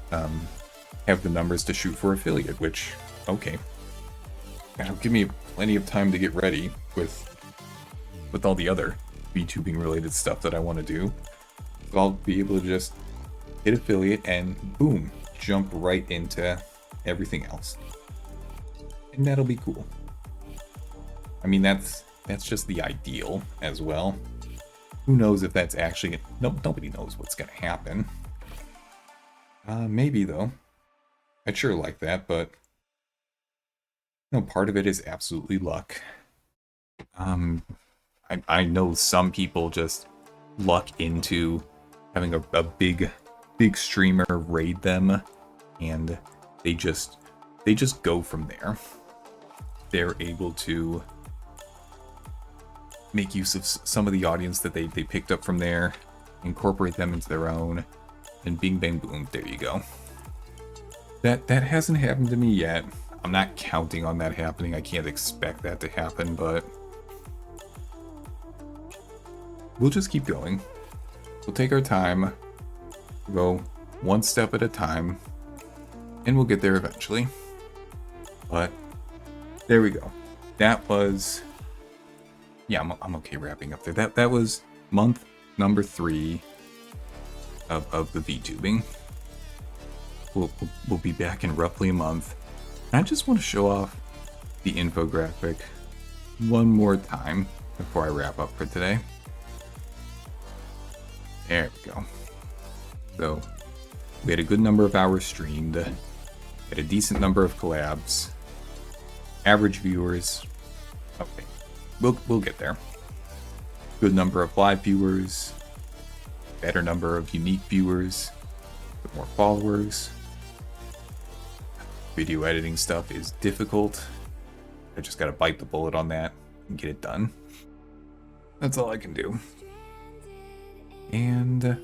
the numbers to shoot for affiliate, which, okay. That'll give me plenty of time to get ready with all the other VTubing related stuff that I want to do. So I'll be able to just hit affiliate and boom, jump right into everything else. And that'll be cool. I mean, that's just the ideal as well. Who knows if that's actually... nobody knows what's going to happen. Maybe, though. I'd sure like that, but... no, part of it is absolutely luck. I know some people just luck into having a big streamer raid them, and they just go from there. They're able to make use of some of the audience that they picked up from there, incorporate them into their own, and bing bang boom, there you go. That hasn't happened to me yet. I'm not counting on that happening. I can't expect that to happen, but we'll just keep going. We'll take our time, we'll go one step at a time, and we'll get there eventually. But there we go. That was... yeah, I'm okay wrapping up there. That was month number 3 of the VTubing. We'll be back in roughly a month. And I just want to show off the infographic one more time before I wrap up for today. There we go. So we had a good number of hours streamed, had a decent number of collabs, average viewers. Okay, we'll get there. Good number of live viewers, better number of unique viewers, with more followers. Video editing stuff is difficult. I just gotta bite the bullet on that and get it done. That's all I can do. And a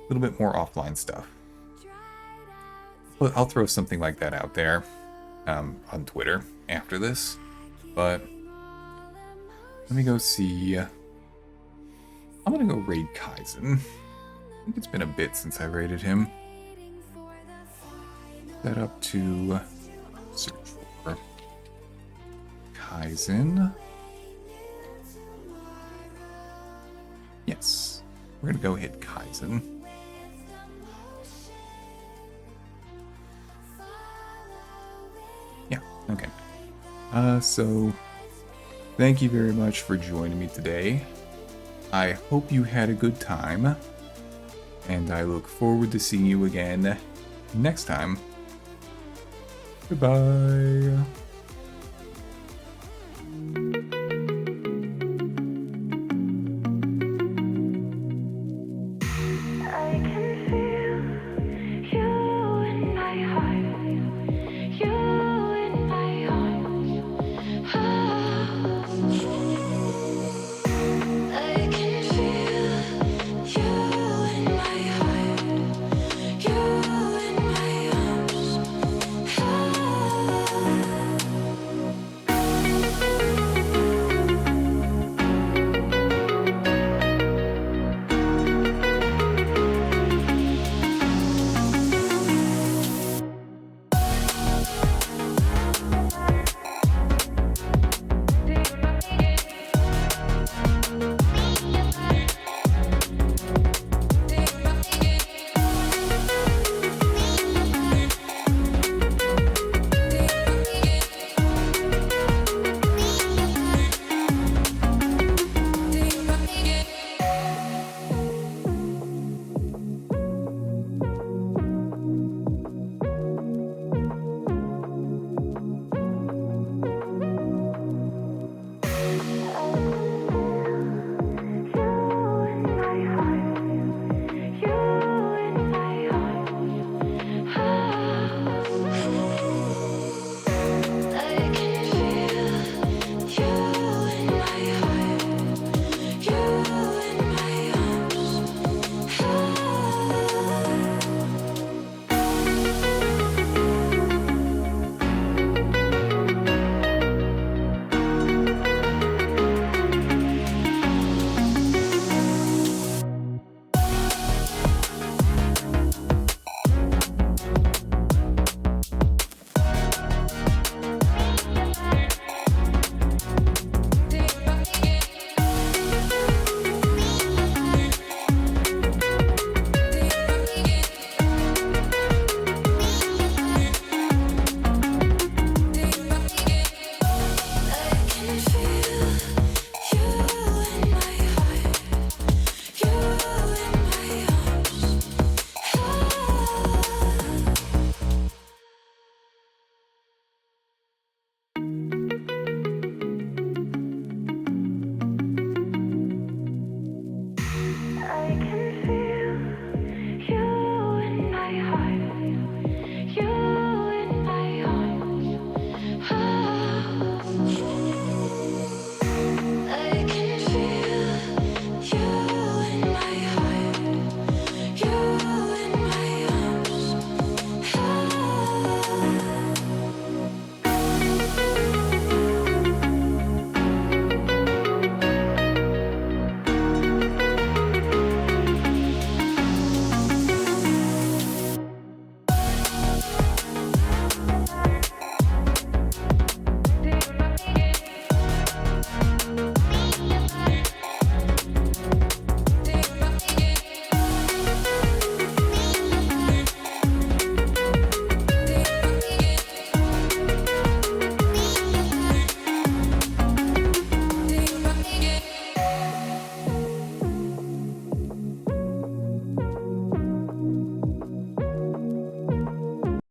little bit more offline stuff. Well, I'll throw something like that out there on Twitter after this. But let me go see. I'm gonna go raid Kaizen. I think it's been a bit since I raided him. Set up to search for Kaizen. Yes, we're gonna go hit Kaizen. Yeah, okay. So thank you very much for joining me today. I hope you had a good time, and I look forward to seeing you again next time. Goodbye.